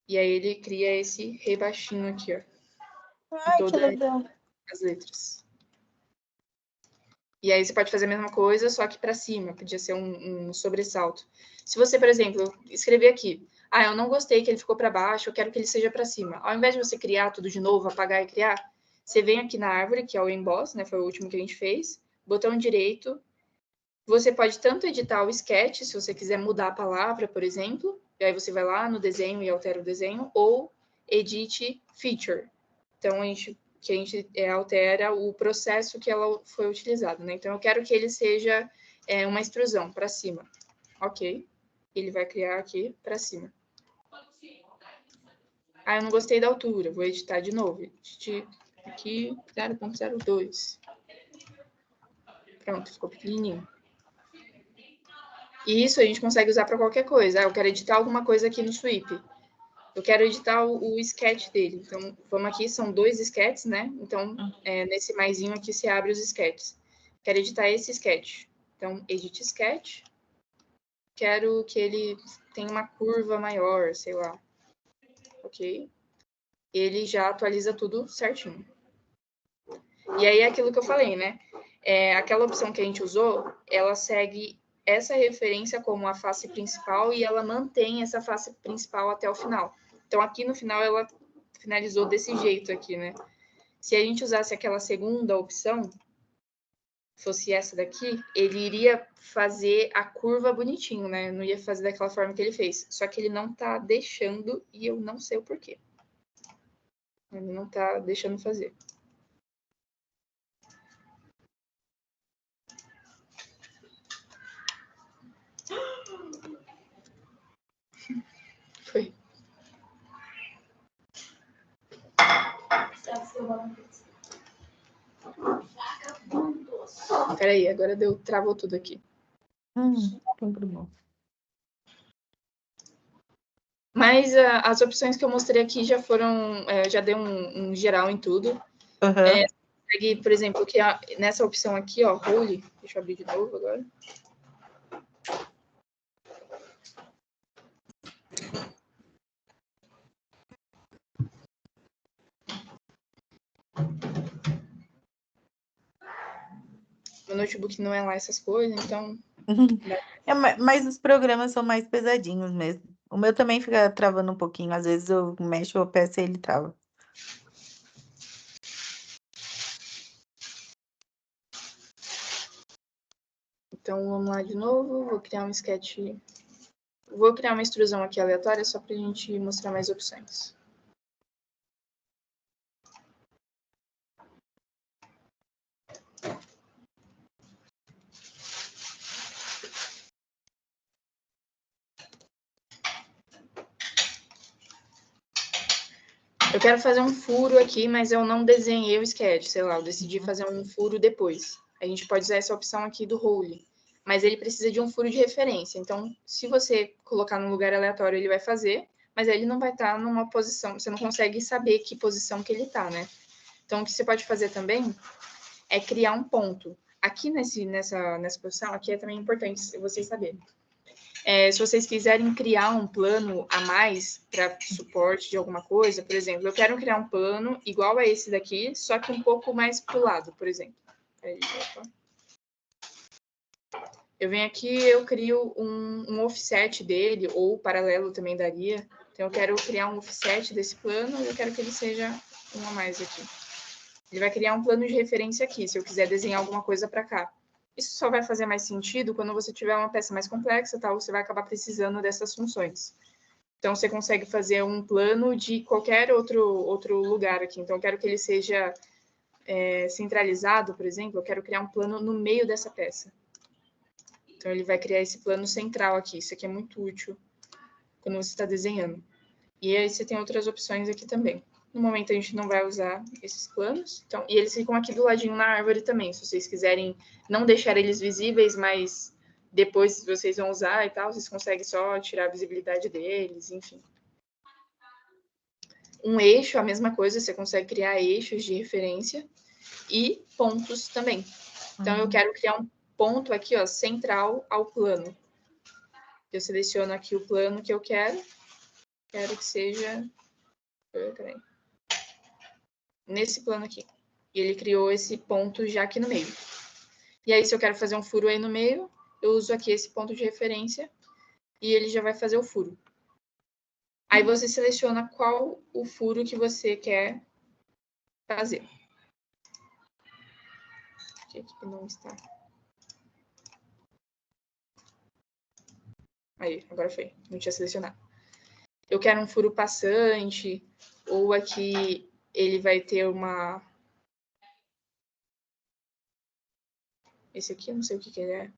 S1: E aí ele cria esse rebaixinho aqui, ó.
S3: Ai, que legal.
S1: As letras. E aí você pode fazer a mesma coisa, só que para cima. Podia ser um sobressalto. Se você, por exemplo, escrever aqui, eu não gostei que ele ficou para baixo, eu quero que ele seja para cima. Ao invés de você criar tudo de novo, apagar e criar, você vem aqui na árvore, que é o emboss, né? Foi o último que a gente fez. Botão direito. Você pode tanto editar o sketch, se você quiser mudar a palavra, por exemplo. E aí você vai lá no desenho e altera o desenho. Ou edit feature. Então, a gente altera o processo que ela foi utilizada, né? Então, eu quero que ele seja uma extrusão para cima. Ok. Ele vai criar aqui para cima. Eu não gostei da altura. Vou editar de novo. Edit aqui 0.02. Pronto, ficou pequenininho. E isso a gente consegue usar para qualquer coisa. Eu quero editar alguma coisa aqui no Sweep. Eu quero editar o sketch dele. Então, vamos aqui, são 2 sketches, né? Então, nesse maisinho aqui, se abre os sketches. Quero editar esse sketch. Então, edit sketch. Quero que ele tenha uma curva maior, sei lá. Ok. Ele já atualiza tudo certinho. E aí, é aquilo que eu falei, né? Aquela opção que a gente usou, ela segue essa referência como a face principal e ela mantém essa face principal até o final. Então, aqui no final, ela finalizou desse jeito aqui, né? Se a gente usasse aquela segunda opção, fosse essa daqui, ele iria fazer a curva bonitinho, né? Não ia fazer daquela forma que ele fez. Só que ele não tá deixando e eu não sei o porquê. Ele não está deixando fazer. Foi. Peraí, agora travou tudo aqui.
S3: Tem problema.
S1: Mas as opções que eu mostrei aqui já foram, já deu um geral em tudo.
S3: Uhum.
S1: Por exemplo, que nessa opção aqui, ó, role, deixa eu abrir de novo agora. Meu notebook não é lá essas coisas, então...
S3: Mas os programas são mais pesadinhos mesmo. O meu também fica travando um pouquinho. Às vezes eu mexo a peça e ele trava.
S1: Então, vamos lá de novo. Vou criar um sketch. Vou criar uma extrusão aqui aleatória só para a gente mostrar mais opções. Eu quero fazer um furo aqui, mas eu não desenhei o sketch, sei lá, eu decidi fazer um furo depois. A gente pode usar essa opção aqui do role, mas ele precisa de um furo de referência. Então, se você colocar num lugar aleatório, ele vai fazer, mas ele não vai estar numa posição, você não consegue saber que posição que ele está, né? Então, o que você pode fazer também é criar um ponto. Aqui nessa posição, aqui é também importante vocês saberem. Se vocês quiserem criar um plano a mais para suporte de alguma coisa, por exemplo, eu quero criar um plano igual a esse daqui, só que um pouco mais para o lado, por exemplo. Eu venho aqui, eu crio um offset dele, ou paralelo também daria. Então, eu quero criar um offset desse plano e eu quero que ele seja um a mais aqui. Ele vai criar um plano de referência aqui, se eu quiser desenhar alguma coisa para cá. Isso só vai fazer mais sentido quando você tiver uma peça mais complexa, tal, você vai acabar precisando dessas funções. Então, você consegue fazer um plano de qualquer outro lugar aqui. Então, eu quero que ele seja centralizado, por exemplo, eu quero criar um plano no meio dessa peça. Então, ele vai criar esse plano central aqui. Isso aqui é muito útil quando você está desenhando. E aí, você tem outras opções aqui também. No momento, a gente não vai usar esses planos. Então, e eles ficam aqui do ladinho na árvore também. Se vocês quiserem não deixar eles visíveis, mas depois vocês vão usar e tal, vocês conseguem só tirar a visibilidade deles, enfim. Um eixo, a mesma coisa, você consegue criar eixos de referência e pontos também. Então, eu quero criar um ponto aqui, ó, central ao plano. Eu seleciono aqui o plano que eu quero. Quero que seja... Peraí. Nesse plano aqui. E ele criou esse ponto já aqui no meio. E aí, se eu quero fazer um furo aí no meio, eu uso aqui esse ponto de referência e ele já vai fazer o furo. Aí você seleciona qual o furo que você quer fazer. Aqui não está. Aí, agora foi. Não tinha selecionado. Eu quero um furo passante, ou aqui ele vai ter uma... Esse aqui, eu não sei o que ele é.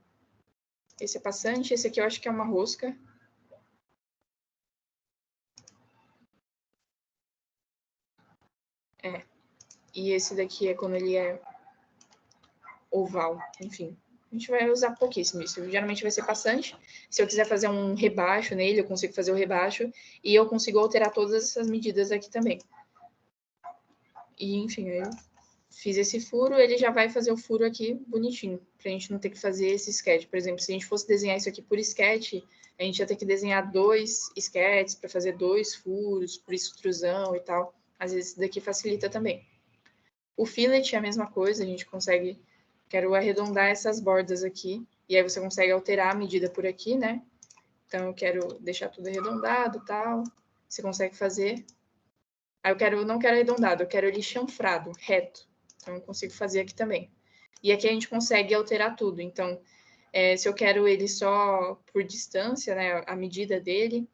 S1: Esse é passante, esse aqui eu acho que é uma rosca. E esse daqui é quando ele é oval, enfim. A gente vai usar pouquíssimo isso. Geralmente vai ser passante. Se eu quiser fazer um rebaixo nele, eu consigo fazer o rebaixo. E eu consigo alterar todas essas medidas aqui também. E, enfim, aí eu fiz esse furo, ele já vai fazer o furo aqui bonitinho. Pra gente não ter que fazer esse sketch. Por exemplo, se a gente fosse desenhar isso aqui por sketch, a gente ia ter que desenhar 2 sketches para fazer 2 furos, por extrusão e tal. Às vezes isso daqui facilita também. O fillet é a mesma coisa, a gente consegue... Quero arredondar essas bordas aqui. E aí você consegue alterar a medida por aqui, né? Então, eu quero deixar tudo arredondado e tal. Você consegue fazer. Aí eu não quero arredondado, eu quero ele chanfrado, reto. Então, eu consigo fazer aqui também. E aqui a gente consegue alterar tudo. Então, se eu quero ele só por distância, né? A medida dele.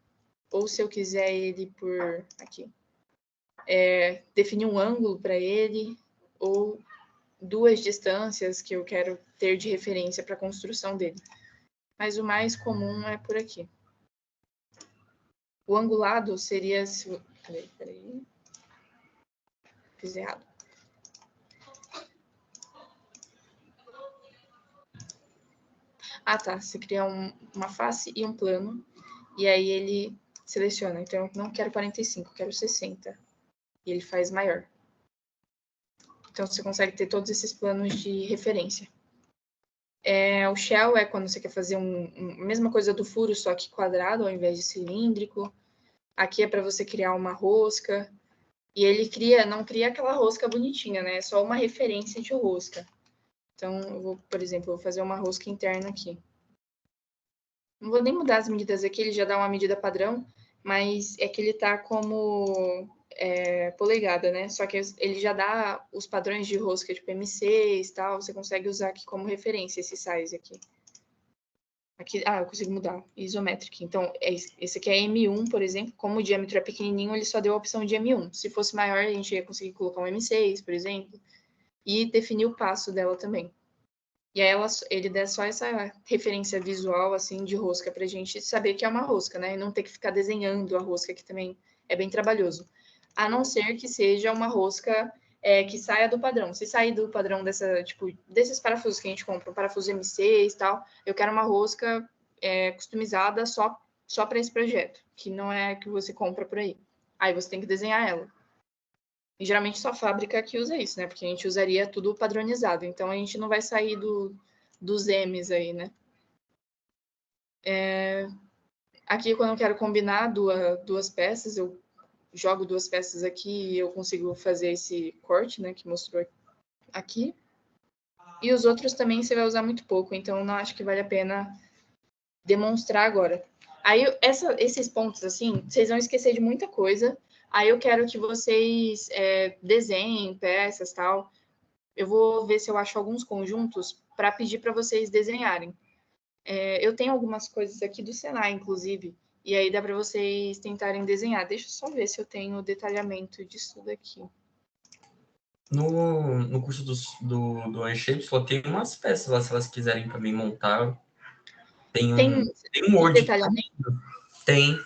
S1: Ou se eu quiser ele por... Aqui. definir um ângulo para ele, ou 2 distâncias que eu quero ter de referência para a construção dele. Mas o mais comum é por aqui. O angulado seria... Peraí. Fiz errado. Ah, tá. Você cria uma face e um plano. E aí ele seleciona. Então, eu não quero 45, eu quero 60. E ele faz maior. Então, você consegue ter todos esses planos de referência. O shell é quando você quer fazer mesma coisa do furo, só que quadrado ao invés de cilíndrico. Aqui é para você criar uma rosca. E ele não cria aquela rosca bonitinha, né? É só uma referência de rosca. Então, eu vou, por exemplo, fazer uma rosca interna aqui. Não vou nem mudar as medidas aqui, ele já dá uma medida padrão, mas é que ele tá como polegada, né? Só que ele já dá os padrões de rosca, tipo M6 e tal, você consegue usar aqui como referência esse size aqui. Aqui, eu consigo mudar, isométrico. Então, esse aqui é M1, por exemplo, como o diâmetro é pequenininho, ele só deu a opção de M1. Se fosse maior, a gente ia conseguir colocar um M6, por exemplo, e definir o passo dela também. E aí ele dá só essa referência visual, assim, de rosca, pra gente saber que é uma rosca, né? E não ter que ficar desenhando a rosca, que também é bem trabalhoso. A não ser que seja uma rosca que saia do padrão. Se sair do padrão desses parafusos que a gente compra, um parafuso M6 e tal, eu quero uma rosca customizada só para esse projeto, que não é que você compra por aí. Aí você tem que desenhar ela. E geralmente só a fábrica que usa isso, né? Porque a gente usaria tudo padronizado. Então a gente não vai sair dos M's aí, né? Aqui, quando eu quero combinar duas peças, eu jogo 2 peças aqui e eu consigo fazer esse corte, né? Que mostrou aqui. E os outros também você vai usar muito pouco, então não acho que vale a pena demonstrar agora. Aí, esses pontos, assim, vocês vão esquecer de muita coisa. Aí eu quero que vocês desenhem peças e tal. Eu vou ver se eu acho alguns conjuntos para pedir para vocês desenharem. Eu tenho algumas coisas aqui do Senai, inclusive, e aí dá para vocês tentarem desenhar. Deixa eu só ver se eu tenho detalhamento disso daqui.
S2: No curso do iShape só tem umas peças lá, se elas quiserem também montar. Tem um Word.
S1: Detalhamento?
S2: Tem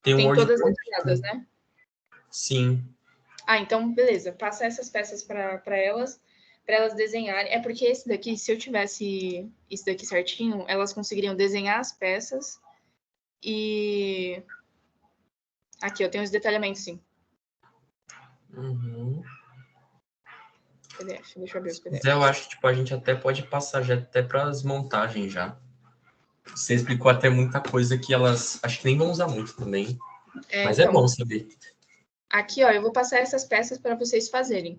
S2: um Word.
S1: Todas detalhadas, né?
S2: Sim.
S1: Então, beleza. Passa essas peças para elas desenharem. É porque esse daqui, se eu tivesse isso daqui certinho, elas conseguiriam desenhar as peças e... Aqui, eu tenho os detalhamentos, sim.
S2: Uhum.
S1: PDF, deixa eu abrir os PDFs.
S2: Eu acho que a gente até pode passar já até para as montagens já. Você explicou até muita coisa que elas acho que nem vão usar muito também. Mas então, é bom saber.
S1: Aqui, ó, eu vou passar essas peças para vocês fazerem.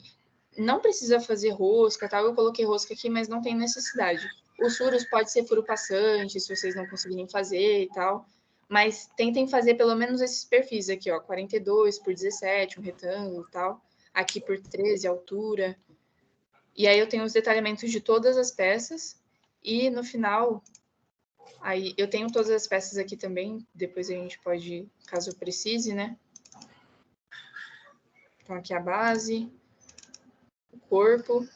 S1: Não precisa fazer rosca, tal. Eu coloquei rosca aqui, mas não tem necessidade. Os furos pode ser furo passante, se vocês não conseguirem fazer e tal. Mas tentem fazer pelo menos esses perfis aqui, ó. 42 por 17, um retângulo e tal. Aqui por 13, altura. E aí eu tenho os detalhamentos de todas as peças. E no final, aí eu tenho todas as peças aqui também. Depois a gente pode, caso precise, né? Então aqui a base, o corpo.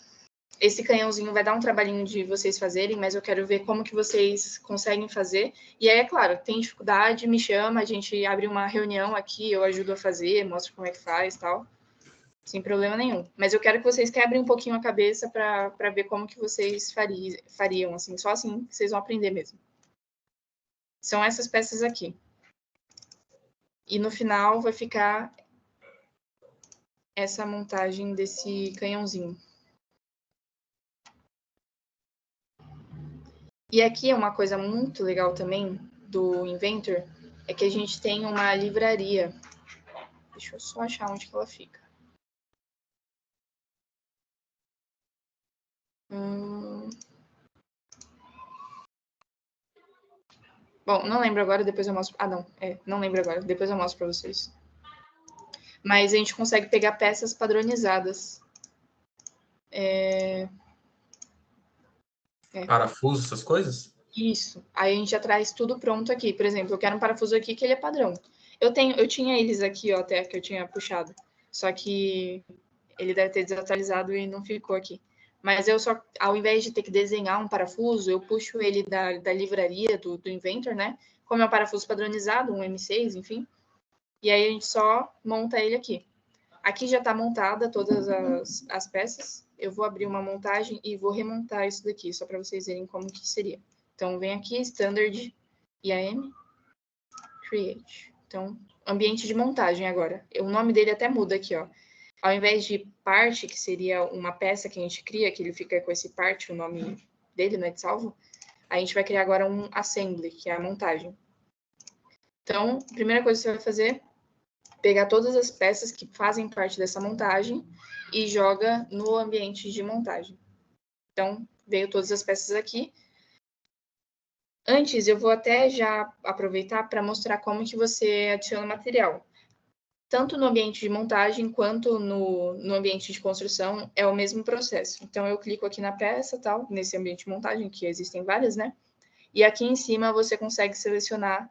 S1: Esse canhãozinho vai dar um trabalhinho de vocês fazerem, mas eu quero ver como que vocês conseguem fazer. E aí, é claro, tem dificuldade, me chama, a gente abre uma reunião aqui, eu ajudo a fazer, mostro como é que faz e tal. Sem problema nenhum. Mas eu quero que vocês quebrem um pouquinho a cabeça para ver como que vocês fariam, assim. Só assim vocês vão aprender mesmo. São essas peças aqui. E no final vai ficar essa montagem desse canhãozinho. E aqui é uma coisa muito legal também do Inventor, é que a gente tem uma livraria. Deixa eu só achar onde que ela fica. Bom, não lembro agora, depois eu mostro. Não, não lembro agora, depois eu mostro para vocês. Mas a gente consegue pegar peças padronizadas.
S2: Parafuso, essas coisas?
S1: Isso. Aí a gente já traz tudo pronto aqui. Por exemplo, eu quero um parafuso aqui que ele é padrão. Eu tinha eles aqui, ó, até que eu tinha puxado. Só que ele deve ter desatualizado e não ficou aqui. Mas eu só, ao invés de ter que desenhar um parafuso, eu puxo ele da livraria do Inventor, né? Como é um parafuso padronizado, um M6, enfim. E aí a gente só monta ele aqui. Aqui já está montada todas as peças. Eu vou abrir uma montagem e vou remontar isso daqui, só para vocês verem como que seria. Então, vem aqui, Standard, IAM, Create. Então, ambiente de montagem agora. O nome dele até muda aqui, ó. Ao invés de parte, que seria uma peça que a gente cria, que ele fica com esse parte, o nome dele, né, de salvo, a gente vai criar agora um assembly, que é a montagem. Então, a primeira coisa que você vai fazer, pegar todas as peças que fazem parte dessa montagem e joga no ambiente de montagem. Então, veio todas as peças aqui. Antes, eu vou até já aproveitar para mostrar como que você adiciona material. Tanto no ambiente de montagem quanto no ambiente de construção, é o mesmo processo. Então, eu clico aqui na peça, tal, nesse ambiente de montagem, que existem várias, né? E aqui em cima você consegue selecionar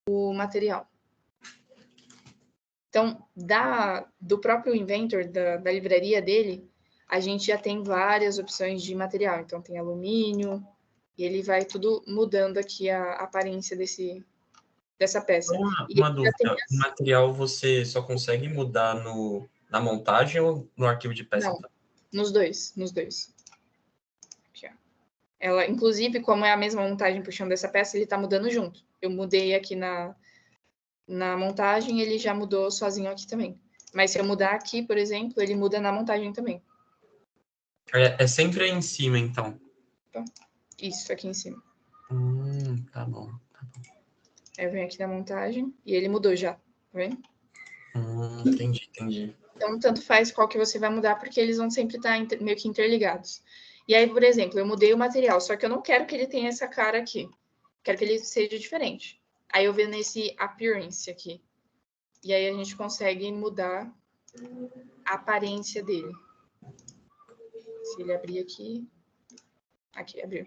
S1: o material. Então, do próprio Inventor, da livraria dele, a gente já tem várias opções de material. Então, tem alumínio, e ele vai tudo mudando aqui a aparência dessa peça.
S2: Uma dúvida, o material você só consegue mudar na montagem ou no arquivo de peça?
S1: Não, nos dois. Aqui, ó. Ela, inclusive, como é a mesma montagem puxando essa peça, ele está mudando junto. Eu mudei aqui na montagem, ele já mudou sozinho aqui também. Mas se eu mudar aqui, por exemplo, ele muda na montagem também.
S2: É sempre aí em cima, então.
S1: Isso, aqui em cima.
S2: Tá bom.
S1: Aí eu venho aqui na montagem e ele mudou já, tá vendo?
S2: Entendi.
S1: Então, tanto faz qual que você vai mudar, porque eles vão sempre estar meio que interligados. E aí, por exemplo, eu mudei o material, só que eu não quero que ele tenha essa cara aqui. Quero que ele seja diferente. Aí eu venho nesse Appearance aqui. E aí a gente consegue mudar a aparência dele. Se ele abrir aqui... Aqui, abriu.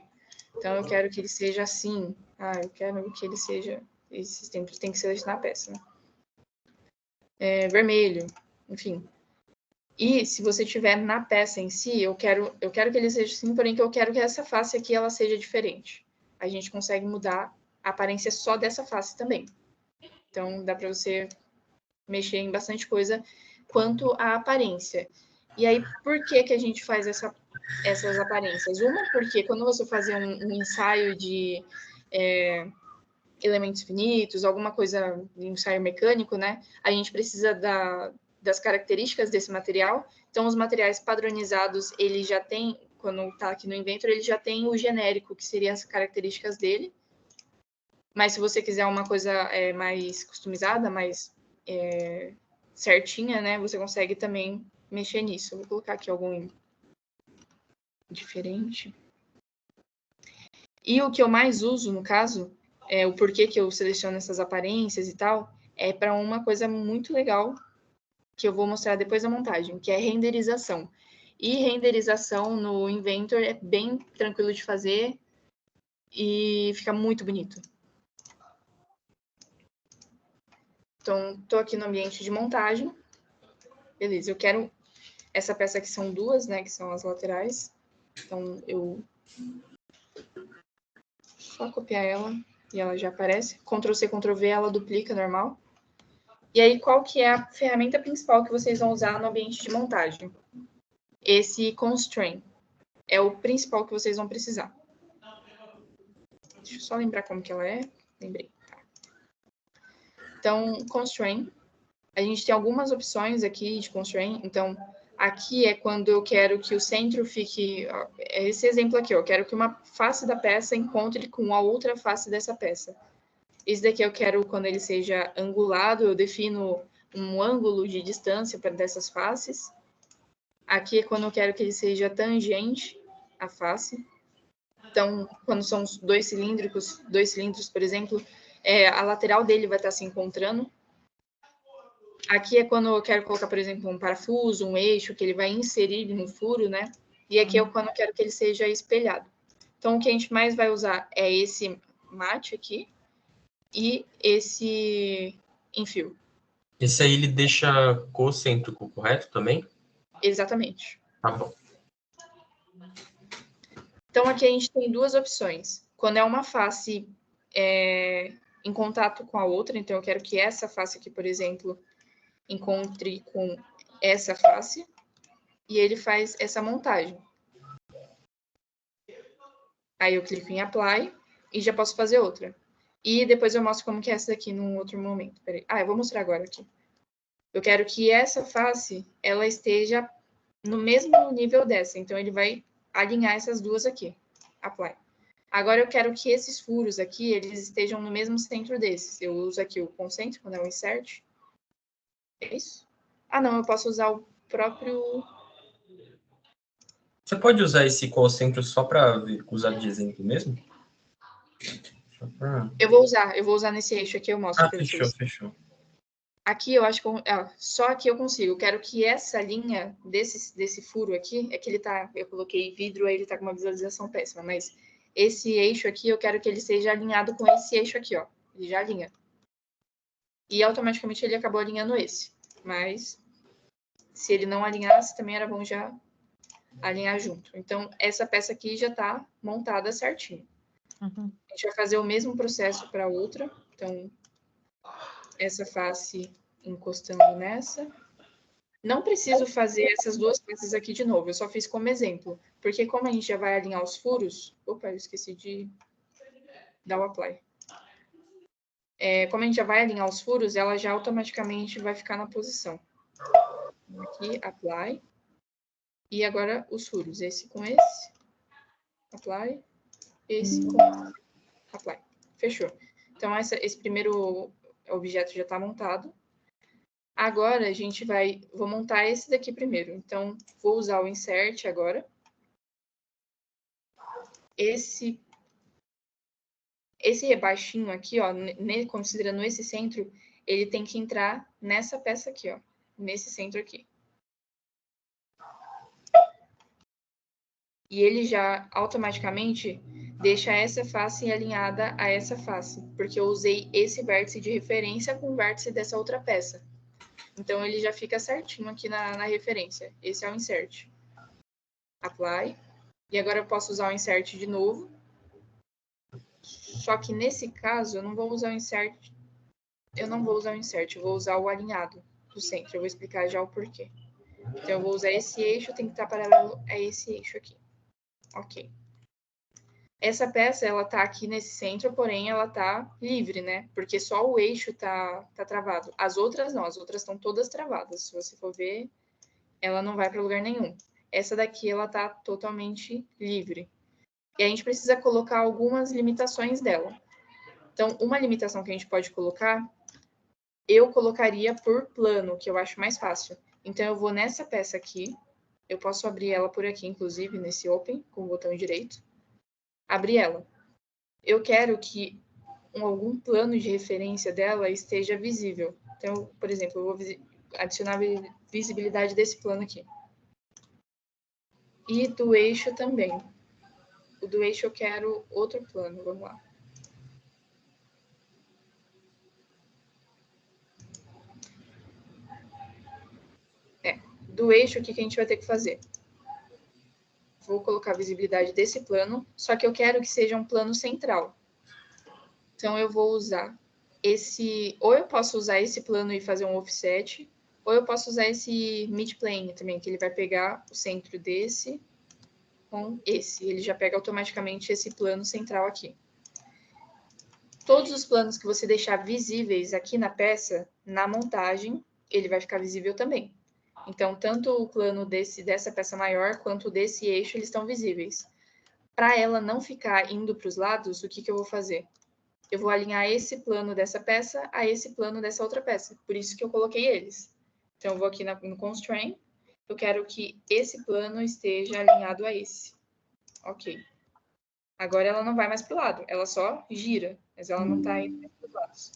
S1: Então, eu quero que ele seja assim. Eu quero que ele seja... Esses tempos tem que selecionar a peça, né? Vermelho, enfim. E se você tiver na peça em si, eu quero que ele seja assim, porém que eu quero que essa face aqui ela seja diferente. A gente consegue mudar a aparência só dessa face também. Então, dá para você mexer em bastante coisa quanto à aparência. E aí, por que a gente faz essas aparências? Uma, porque quando você fazer um ensaio de elementos finitos, alguma coisa, um ensaio mecânico, né? A gente precisa das características desse material. Então, os materiais padronizados, ele já tem, quando está aqui no Inventor, ele já tem o genérico, que seriam as características dele. Mas se você quiser uma coisa mais customizada, mais certinha, né? Você consegue também mexer nisso. Eu vou colocar aqui algum diferente. E o que eu mais uso, no caso, o porquê que eu seleciono essas aparências e tal, é para uma coisa muito legal que eu vou mostrar depois da montagem, que é renderização. E renderização no Inventor é bem tranquilo de fazer e fica muito bonito. Então, estou aqui no ambiente de montagem. Beleza, eu quero... Essa peça aqui são duas, né, que são as laterais. Então, eu só copiar ela e ela já aparece. Ctrl+C, Ctrl+V, ela duplica, normal. E aí, qual que é a ferramenta principal que vocês vão usar no ambiente de montagem? Esse Constraint. É o principal que vocês vão precisar. Deixa eu só lembrar como que ela é. Lembrei. Tá. Então, Constraint. A gente tem algumas opções aqui de Constraint. Então, aqui é quando eu quero que o centro fique... Esse exemplo aqui, eu quero que uma face da peça encontre com a outra face dessa peça. Esse daqui eu quero quando ele seja angulado, eu defino um ângulo de distância para dessas faces. Aqui é quando eu quero que ele seja tangente à face. Então, quando são dois cilindros, por exemplo, a lateral dele vai estar se encontrando. Aqui é quando eu quero colocar, por exemplo, um parafuso, um eixo, que ele vai inserir no furo, né? E aqui é quando eu quero que ele seja espelhado. Então, o que a gente mais vai usar é esse mate aqui e esse em fio.
S2: Esse aí ele deixa concêntrico, correto também?
S1: Exatamente.
S2: Tá bom.
S1: Então, aqui a gente tem duas opções. Quando é uma face em contato com a outra, então eu quero que essa face aqui, por exemplo, encontre com essa face, e ele faz essa montagem. Aí eu clico em Apply e já posso fazer outra. E depois eu mostro como que é essa daqui num outro momento. Peraí. Eu vou mostrar agora aqui. Eu quero que essa face, ela esteja no mesmo nível dessa. Então, ele vai alinhar essas duas aqui. Apply. Agora, eu quero que esses furos aqui, eles estejam no mesmo centro desses. Eu uso aqui o concêntrico, né, o insert. É isso? Não, eu posso usar o próprio...
S2: Você pode usar esse concêntrico só para usar de exemplo mesmo?
S1: Eu vou usar nesse eixo aqui, eu mostro para vocês.
S2: Fechou.
S1: Aqui eu acho que só aqui eu consigo. Eu quero que essa linha desse furo aqui, é que ele tá, eu coloquei vidro, aí ele tá com uma visualização péssima, mas esse eixo aqui eu quero que ele seja alinhado com esse eixo aqui, ó. Ele já alinha. E automaticamente ele acabou alinhando esse. Mas se ele não alinhasse, também era bom já alinhar junto. Então, essa peça aqui já tá montada certinho.
S3: Uhum.
S1: A gente vai fazer o mesmo processo para outra. Então, essa face encostando nessa. Não preciso fazer essas duas peças aqui de novo, eu só fiz como exemplo. Porque como a gente já vai alinhar os furos... Opa, eu esqueci de dar o apply. Como a gente já vai alinhar os furos, ela já automaticamente vai ficar na posição. Aqui, apply. E agora os furos. Esse com esse. Apply. Esse com esse. Apply. Fechou. Então, esse primeiro objeto já está montado. Agora, a gente vou montar esse daqui primeiro. Então, vou usar o insert agora. Esse rebaixinho aqui, ó, considerando esse centro, ele tem que entrar nessa peça aqui, ó. Nesse centro aqui. E ele já, automaticamente, deixa essa face alinhada a essa face. Porque eu usei esse vértice de referência com o vértice dessa outra peça. Então, ele já fica certinho aqui na referência. Esse é o insert. Apply. E agora eu posso usar o insert de novo. Só que nesse caso, eu não vou usar o insert. Eu não vou usar o insert, eu vou usar o alinhado do centro. Eu vou explicar já o porquê. Então, eu vou usar esse eixo, tem que estar paralelo a esse eixo aqui. Ok. Essa peça, ela tá aqui nesse centro, porém, ela tá livre, né? Porque só o eixo tá travado. As outras não, as outras estão todas travadas. Se você for ver, ela não vai para lugar nenhum. Essa daqui, ela tá totalmente livre. E a gente precisa colocar algumas limitações dela. Então, uma limitação que a gente pode colocar, eu colocaria por plano, que eu acho mais fácil. Então, eu vou nessa peça aqui, eu posso abrir ela por aqui, inclusive, nesse Open, com o botão direito. Abrir ela. Eu quero que algum plano de referência dela esteja visível. Então, por exemplo, eu vou adicionar visibilidade desse plano aqui. E do eixo também. O do eixo eu quero outro plano, vamos lá. Do eixo aqui que a gente vai ter que fazer. Vou colocar a visibilidade desse plano, só que eu quero que seja um plano central. Então, eu vou usar esse... Ou eu posso usar esse plano e fazer um offset, ou eu posso usar esse midplane também, que ele vai pegar o centro desse com esse. Ele já pega automaticamente esse plano central aqui. Todos os planos que você deixar visíveis aqui na peça, na montagem, ele vai ficar visível também. Então, tanto o plano dessa peça maior, quanto desse eixo, eles estão visíveis. Para ela não ficar indo para os lados, o que eu vou fazer? Eu vou alinhar esse plano dessa peça a esse plano dessa outra peça. Por isso que eu coloquei eles. Então, eu vou aqui no Constraint. Eu quero que esse plano esteja alinhado a esse. Ok. Agora ela não vai mais para o lado. Ela só gira, mas ela não está indo para os lados.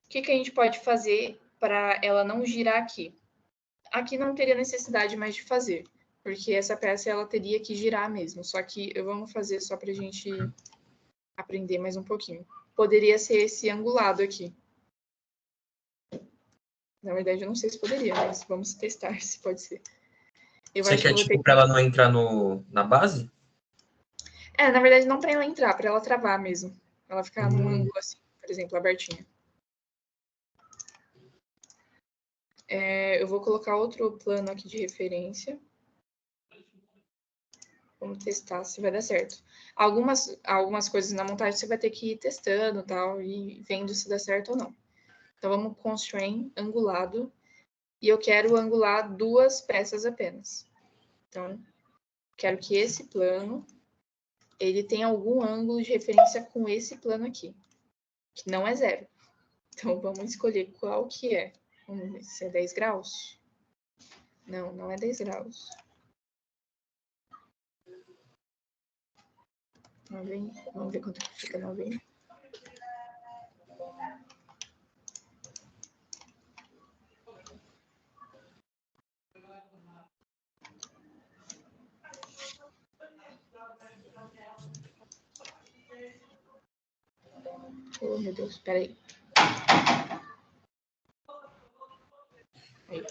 S1: O que a gente pode fazer para ela não girar aqui? Aqui não teria necessidade mais de fazer, porque essa peça ela teria que girar mesmo. Só que vamos fazer só para a gente aprender mais um pouquinho. Poderia ser esse angulado aqui. Na verdade, eu não sei se poderia, mas vamos testar se pode ser.
S2: Você quer, tipo, para ela não entrar na base?
S1: Na verdade, não para ela entrar, para ela travar mesmo. Ela ficar num ângulo assim, por exemplo, abertinha. Eu vou colocar outro plano aqui de referência. Vamos testar se vai dar certo. Algumas coisas na montagem você vai ter que ir testando tal, e vendo se dá certo ou não. Então, vamos constrain angulado. E eu quero angular 2 peças apenas. Então, quero que esse plano ele tenha algum ângulo de referência com esse plano aqui, que não é 0. Então, vamos escolher qual que é. Vamos ver se é 10 graus. Não, não é 10 graus. Vamos ver quanto que fica 90. Oh, meu Deus, peraí. Aí.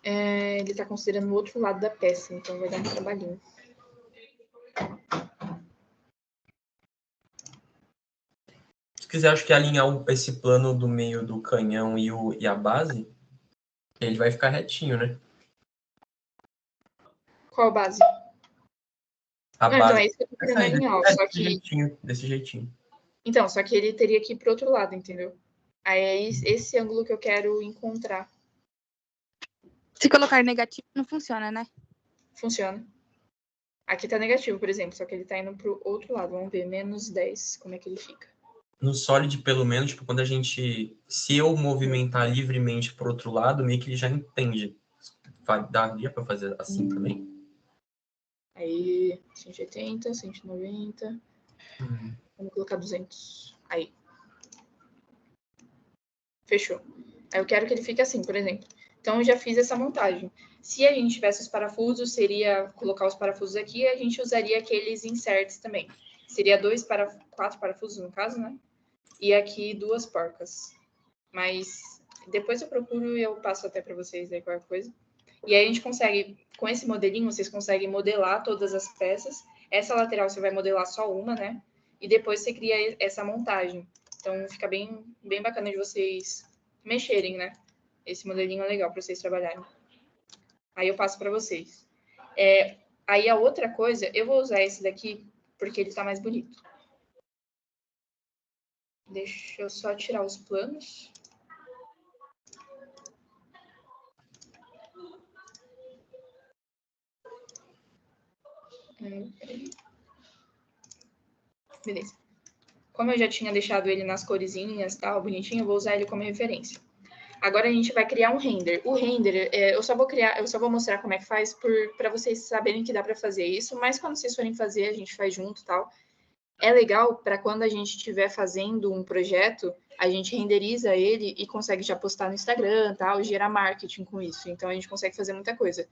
S1: Ele está considerando o outro lado da peça, então vai dar um trabalhinho.
S2: Se quiser, acho que alinhar esse plano do meio do canhão e a base, ele vai ficar retinho, né?
S1: Qual base?
S2: A
S1: Não,
S2: base.
S1: então é isso que eu tô querendo alinhar. Só que...
S2: Desse jeitinho.
S1: Então, só que ele teria que ir pro outro lado, entendeu? Aí é esse ângulo que eu quero encontrar.
S4: Se colocar negativo, não funciona, né?
S1: Funciona. Aqui tá negativo, por exemplo, só que ele tá indo pro outro lado. Vamos ver, menos 10, como é que ele fica.
S2: No Solid, pelo menos, tipo, quando a gente... Se eu movimentar livremente pro outro lado, meio que ele já entende. Daria pra fazer assim também?
S1: Aí, 180, 190. Vamos colocar 200. Aí. Fechou. Aí eu quero que ele fique assim, por exemplo. Então, eu já fiz essa montagem. Se a gente tivesse os parafusos, seria colocar os parafusos aqui e a gente usaria aqueles inserts também. Seria 4 parafusos, no caso, né? E aqui 2 porcas. Mas depois eu procuro e eu passo até para vocês aí qualquer coisa. E aí a gente consegue, com esse modelinho, vocês conseguem modelar todas as peças. Essa lateral você vai modelar só uma, né? E depois você cria essa montagem. Então fica bem, bem bacana de vocês mexerem, né? Esse modelinho é legal para vocês trabalharem. Aí eu passo para vocês. Aí a outra coisa, eu vou usar esse daqui porque ele está mais bonito. Deixa eu só tirar os planos. Beleza. Como eu já tinha deixado ele nas coresinhas, tal, bonitinho, eu vou usar ele como referência. Agora a gente vai criar um render. O render, eu só vou mostrar como é que faz para vocês saberem que dá para fazer isso, mas quando vocês forem fazer, a gente faz junto, tal. É legal para quando a gente estiver fazendo um projeto, a gente renderiza ele e consegue já postar no Instagram, tal, gerar marketing com isso. Então a gente consegue fazer muita coisa.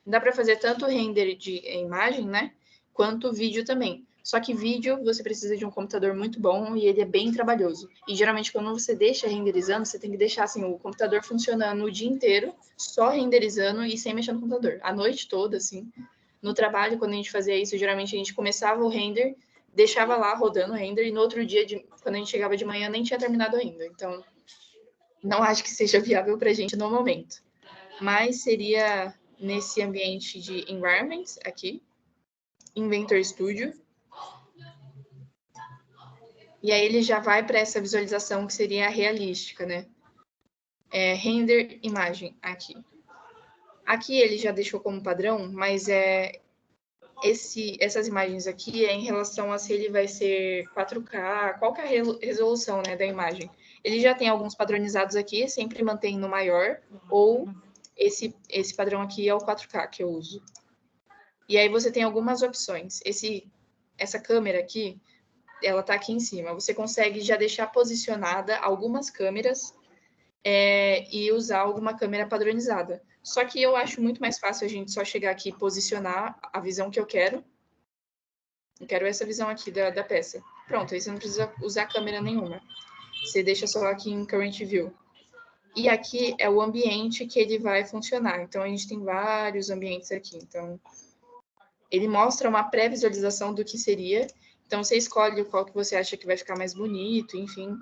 S1: Dá para fazer tanto render de imagem, né, quanto vídeo também. Só que vídeo você precisa de um computador muito bom e ele é bem trabalhoso. E geralmente quando você deixa renderizando, você tem que deixar assim o computador funcionando o dia inteiro, só renderizando e sem mexer no computador. A noite toda, assim. No trabalho, quando a gente fazia isso, geralmente a gente começava o render, deixava lá rodando o render e no outro dia, quando a gente chegava de manhã, nem tinha terminado ainda. Então, não acho que seja viável para a gente no momento. Mas seria nesse ambiente de environment aqui, Inventor Studio. E aí ele já vai para essa visualização que seria a realística, né? Render imagem aqui. Aqui ele já deixou como padrão, mas essas imagens aqui é em relação a se ele vai ser 4K, qual que é a resolução, né, da imagem. Ele já tem alguns padronizados aqui, sempre mantém no maior, ou esse padrão aqui é o 4K que eu uso. E aí você tem algumas opções. Essa câmera aqui, ela tá aqui em cima. Você consegue já deixar posicionada algumas câmeras e usar alguma câmera padronizada. Só que eu acho muito mais fácil a gente só chegar aqui e posicionar a visão que eu quero. Eu quero essa visão aqui da peça. Pronto, aí você não precisa usar câmera nenhuma. Você deixa só aqui em Current View. E aqui é o ambiente que ele vai funcionar. Então, a gente tem vários ambientes aqui. Então, ele mostra uma pré-visualização do que seria. Então, você escolhe qual que você acha que vai ficar mais bonito, enfim.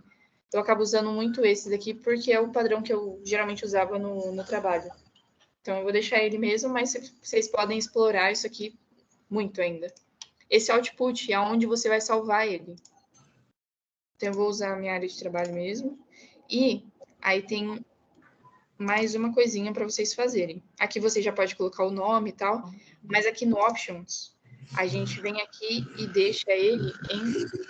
S1: Eu acabo usando muito esse daqui, porque é o padrão que eu geralmente usava no trabalho. Então, eu vou deixar ele mesmo, mas vocês podem explorar isso aqui muito ainda. Esse output é onde você vai salvar ele. Então, eu vou usar a minha área de trabalho mesmo. E aí tem mais uma coisinha para vocês fazerem. Aqui você já pode colocar o nome e tal, mas aqui no Options, a gente vem aqui e deixa ele em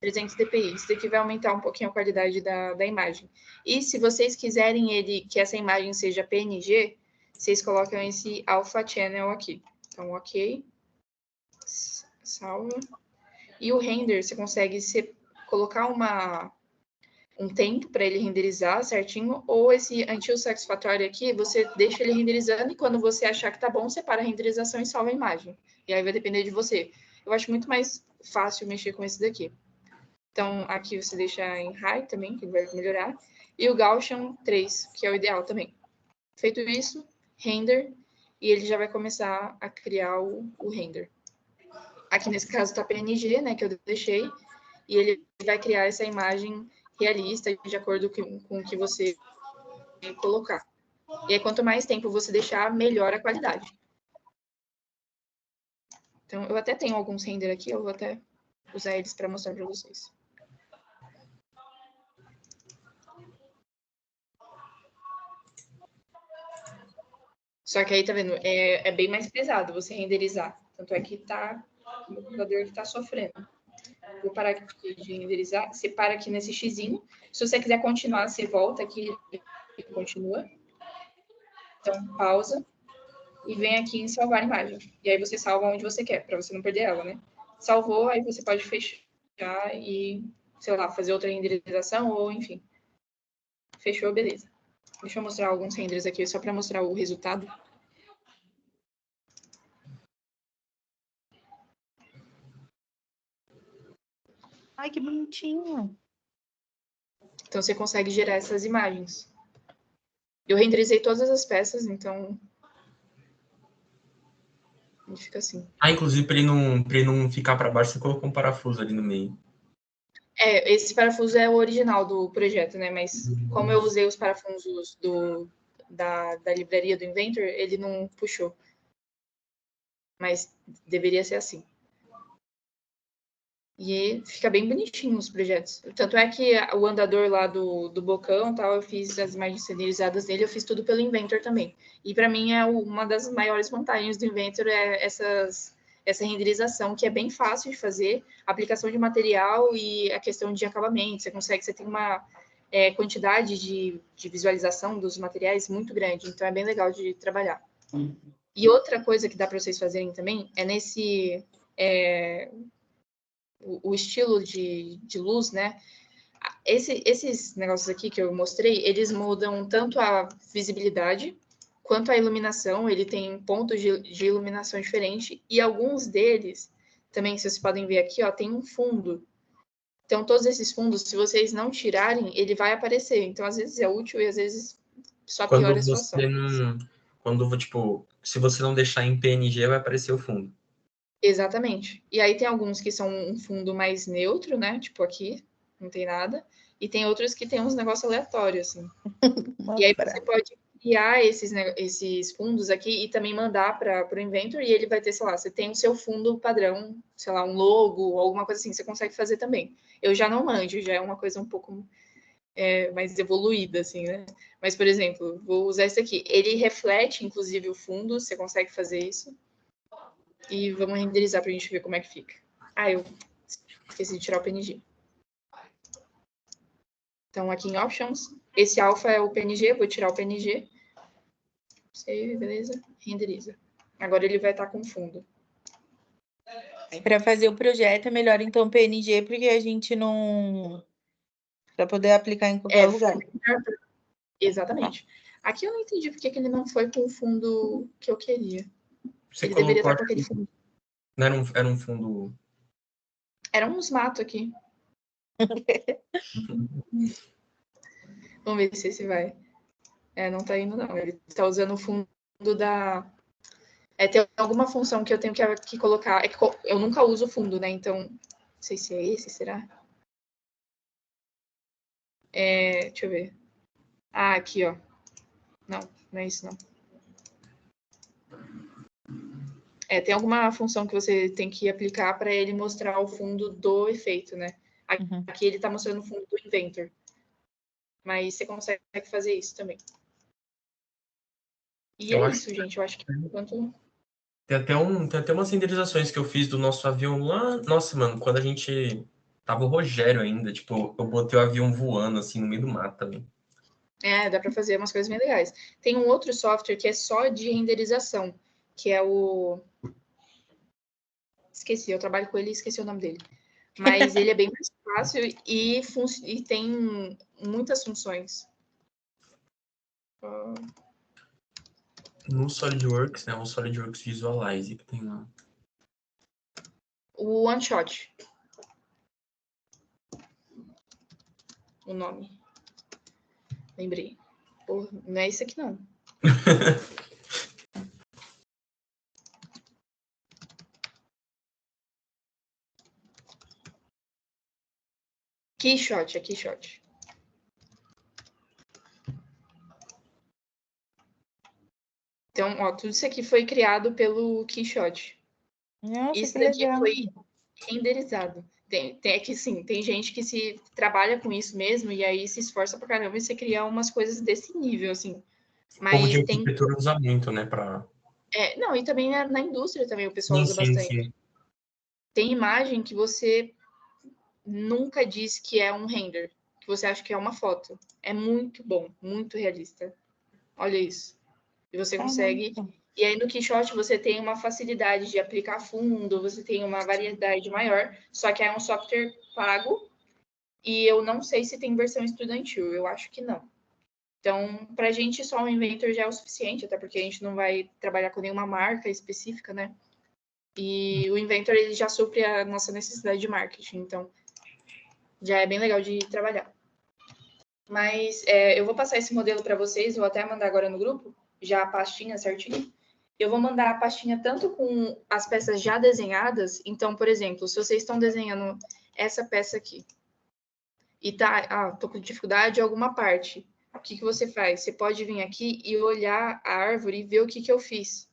S1: 300 dpi. Isso daqui vai aumentar um pouquinho a qualidade da imagem. E se vocês quiserem que essa imagem seja PNG, vocês colocam esse Alpha Channel aqui. Então, ok. Salva. E o render, você consegue colocar um tempo para ele renderizar certinho, ou esse until satisfactory aqui, você deixa ele renderizando e quando você achar que tá bom, você para a renderização e salva a imagem. E aí vai depender de você. Eu acho muito mais fácil mexer com esse daqui. Então, aqui você deixa em high também, que vai melhorar. E o Gaussian 3, que é o ideal também. Feito isso, render, e ele já vai começar a criar o render. Aqui nesse caso tá PNG, né, que eu deixei, e ele vai criar essa imagem realista de acordo com o que você colocar. E aí, quanto mais tempo você deixar, melhor a qualidade. Então, eu até tenho alguns render aqui, eu vou até usar eles para mostrar para vocês. Só que aí, tá vendo, é bem mais pesado você renderizar. Tanto é que o meu computador está sofrendo. Vou parar aqui de renderizar. Você para aqui nesse xizinho. Se você quiser continuar, você volta aqui e continua. Então, pausa. E vem aqui em salvar imagem. E aí você salva onde você quer, para você não perder ela, né? Salvou, aí você pode fechar e, sei lá, fazer outra renderização ou, enfim. Fechou, beleza. Deixa eu mostrar alguns renders aqui, só para mostrar o resultado.
S3: Ai, que bonitinho.
S1: Então, você consegue gerar essas imagens. Eu renderizei todas as peças, então... Ele fica assim.
S2: Ah, inclusive, para ele não ficar para baixo, você colocou um parafuso ali no meio.
S1: Esse parafuso é o original do projeto, né? Mas como eu usei os parafusos da livraria do Inventor, ele não puxou. Mas deveria ser assim. E fica bem bonitinho os projetos. Tanto é que o andador lá do bocão, tal, eu fiz as imagens renderizadas dele, eu fiz tudo pelo Inventor também. E para mim é uma das maiores vantagens do Inventor essa renderização, que é bem fácil de fazer, a aplicação de material e a questão de acabamento. Você tem uma quantidade de visualização dos materiais muito grande, então é bem legal de trabalhar. E outra coisa que dá para vocês fazerem também é nesse... o estilo de luz, né? Esses negócios aqui que eu mostrei, eles mudam tanto a visibilidade quanto a iluminação. Ele tem pontos de iluminação diferente e alguns deles, também vocês podem ver aqui, ó, tem um fundo. Então, todos esses fundos, se vocês não tirarem, ele vai aparecer. Então, às vezes é útil e às vezes só piora a situação.
S2: Se você não deixar em PNG, vai aparecer o fundo.
S1: Exatamente. E aí tem alguns que são um fundo mais neutro, né? Tipo aqui, não tem nada. E tem outros que tem uns negócios aleatórios, assim. E aí você pode criar esses fundos aqui e também mandar para o Inventor e ele vai ter, sei lá, você tem o seu fundo padrão, sei lá, um logo ou alguma coisa assim, você consegue fazer também. Eu já não manjo, já é uma coisa um pouco mais evoluída, assim, né? Mas, por exemplo, vou usar esse aqui. Ele reflete, inclusive, o fundo, você consegue fazer isso. E vamos renderizar para a gente ver como é que fica. Ah, eu esqueci de tirar o PNG. Então, aqui em Options, esse alpha é o PNG, vou tirar o PNG. Save, beleza? Renderiza. Agora ele vai estar com fundo.
S3: Para fazer o projeto é melhor então PNG, porque a gente não... Para poder aplicar em qualquer lugar.
S1: Exatamente. Aqui eu não entendi porque que ele não foi com o fundo que eu queria.
S2: Você
S1: ele
S2: colocou,
S1: deveria estar com aquele fundo.
S2: Não era um fundo...
S1: Era uns matos aqui. Vamos ver se esse vai. Não tá indo, não. Ele tá usando o fundo da... tem alguma função que eu tenho que colocar. É que eu nunca uso o fundo, né? Então, não sei se é esse, será? Deixa eu ver. Aqui, ó. Não é isso, não. Tem alguma função que você tem que aplicar para ele mostrar o fundo do efeito, né? Aqui ele está mostrando o fundo do Inventor. Mas você consegue fazer isso também. E é isso, gente. Eu acho que enquanto...
S2: Tem até umas renderizações que eu fiz do nosso avião lá. Nossa, mano, quando a gente tava o Rogério ainda, tipo, eu botei o avião voando assim no meio do mato também.
S1: Dá para fazer umas coisas bem legais. Tem um outro software que é só de renderização, que é o... Esqueci, eu trabalho com ele e esqueci o nome dele. Mas ele é bem mais fácil e tem muitas funções.
S2: No SolidWorks, né? O SolidWorks Visualize que tem lá.
S1: O OneShot. O nome. Lembrei. Porra, não é isso aqui, não. Keyshot, é Keyshot. Então, ó, tudo isso aqui foi criado pelo Keyshot.
S3: Nossa,
S1: Isso
S3: que
S1: daqui
S3: legal.
S1: foi renderizado. Tem gente que se trabalha com isso mesmo e aí se esforça pra caramba e você cria umas coisas desse nível, assim.
S2: O povo de
S1: Mas tem...
S2: arquitetura usa muito, né?
S1: Não, e também na indústria também o pessoal usa bastante.
S2: Sim.
S1: Tem imagem que você nunca diz que é um render, que você acha que é uma foto. É muito bom, muito realista. Olha isso. E você consegue... E aí no Keyshot você tem uma facilidade de aplicar fundo, você tem uma variedade maior, só que é um software pago e eu não sei se tem versão estudantil, eu acho que não. Então, pra gente só o Inventor já é o suficiente, até porque a gente não vai trabalhar com nenhuma marca específica, né? E o Inventor ele já supre a nossa necessidade de marketing, então já é bem legal de trabalhar. Mas eu vou passar esse modelo para vocês, vou até mandar agora no grupo, já a pastinha certinho. Eu vou mandar a pastinha tanto com as peças já desenhadas. Então, por exemplo, se vocês estão desenhando essa peça aqui e tô com dificuldade em alguma parte, o que você faz? Você pode vir aqui e olhar a árvore e ver o que eu fiz.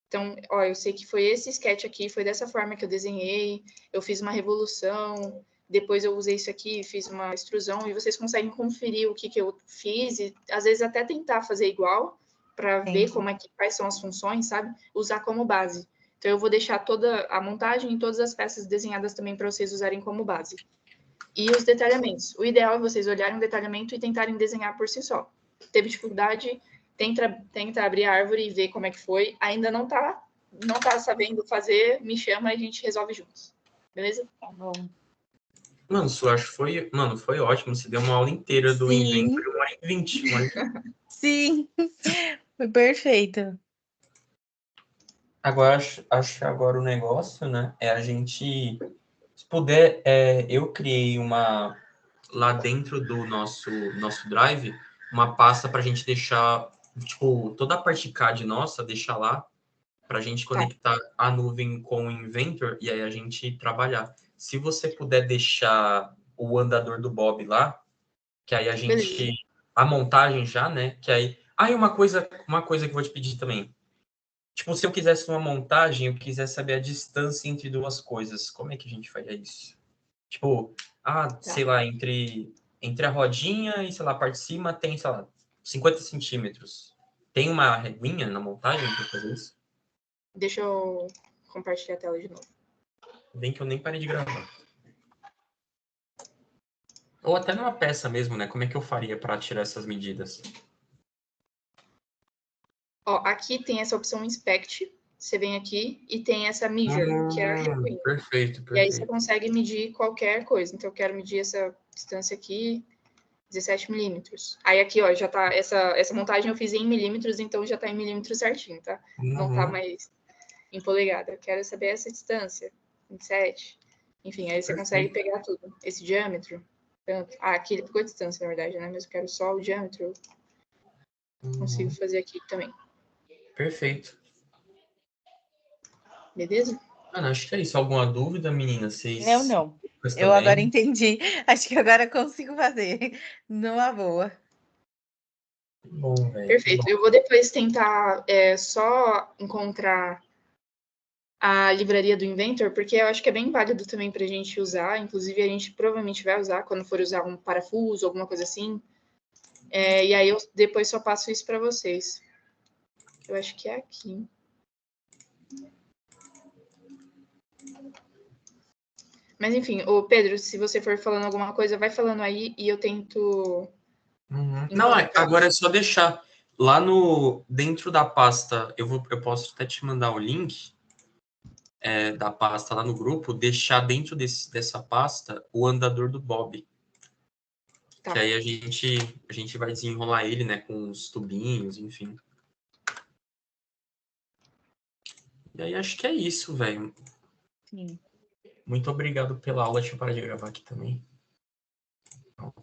S1: Então, ó, eu sei que foi esse sketch aqui, foi dessa forma que eu desenhei, eu fiz uma revolução, depois eu usei isso aqui, fiz uma extrusão, e vocês conseguem conferir o que eu fiz e às vezes até tentar fazer igual, para ver quais são as funções, sabe? Usar como base. Então, eu vou deixar toda a montagem e todas as peças desenhadas também para vocês usarem como base. E os detalhamentos. O ideal é vocês olharem o detalhamento e tentarem desenhar por si só. Teve dificuldade, tenta abrir a árvore e ver como é que foi. Ainda não tá sabendo fazer, me chama e a gente resolve juntos. Beleza?
S3: Tá bom.
S2: Mano, eu acho que foi ótimo. Você deu uma aula inteira do Inventor, 1h20.
S3: Sim, foi perfeito.
S2: Agora, acho que agora o negócio, né, é a gente, se puder, eu criei lá dentro do nosso Drive, uma pasta para a gente deixar, tipo, toda a parte CAD nossa, deixar lá, para a gente conectar a nuvem com o Inventor e aí a gente trabalhar. Se você puder deixar o andador do Bob lá, que aí a gente...
S1: Beleza.
S2: A montagem já, né, que aí... Ah, e uma coisa que eu vou te pedir também. Tipo, se eu quisesse uma montagem, eu quisesse saber a distância entre duas coisas, como é que a gente faria isso? Tipo, sei lá, entre a rodinha e, sei lá, a parte de cima tem, sei lá, 50 centímetros. Tem uma reguinha na montagem para fazer isso?
S1: Deixa eu compartilhar a tela de novo.
S2: Bem que eu nem parei de gravar. Ou até numa peça mesmo, né? Como é que eu faria para tirar essas medidas?
S1: Ó, aqui tem essa opção Inspect. Você vem aqui e tem essa Measure, que é a reguinha.
S2: Perfeito.
S1: E aí você consegue medir qualquer coisa. Então, eu quero medir essa distância aqui, 17 milímetros. Aí aqui, ó, já tá... Essa montagem eu fiz em milímetros, então já tá em milímetros certinho, tá? Não tá mais em polegada. Eu quero saber essa distância, 27. Enfim, aí você consegue pegar tudo. Esse diâmetro. tanto. Ah, aqui ele pegou a distância, na verdade, né? Mas eu quero só o diâmetro. Consigo fazer aqui também.
S2: Perfeito.
S1: Beleza?
S2: Mano, acho que é isso. Alguma dúvida, meninas? Vocês
S3: Eu não.
S2: Lucas
S3: Eu agora
S2: também?
S3: entendi. Acho que agora consigo fazer. Numa boa.
S2: Que bom, velho. Que
S1: Perfeito.
S2: bom.
S1: Eu vou depois tentar só encontrar a livraria do Inventor, porque eu acho que é bem válido também para a gente usar. Inclusive, a gente provavelmente vai usar quando for usar um parafuso, alguma coisa assim. E aí eu depois só passo isso para vocês. Eu acho que é aqui. Mas enfim, ô Pedro, se você for falando alguma coisa, vai falando aí e eu tento
S2: Não,
S1: encontrar.
S2: agora é só deixar lá dentro da pasta. Eu posso até te mandar o link da pasta lá no grupo, deixar dentro dessa pasta o andador do Bob.
S1: Tá.
S2: Que aí a gente vai desenrolar ele, né, com os tubinhos, enfim. E aí acho que é isso, velho.
S3: Sim.
S2: Muito obrigado pela aula. Deixa eu parar de gravar aqui também. Pronto.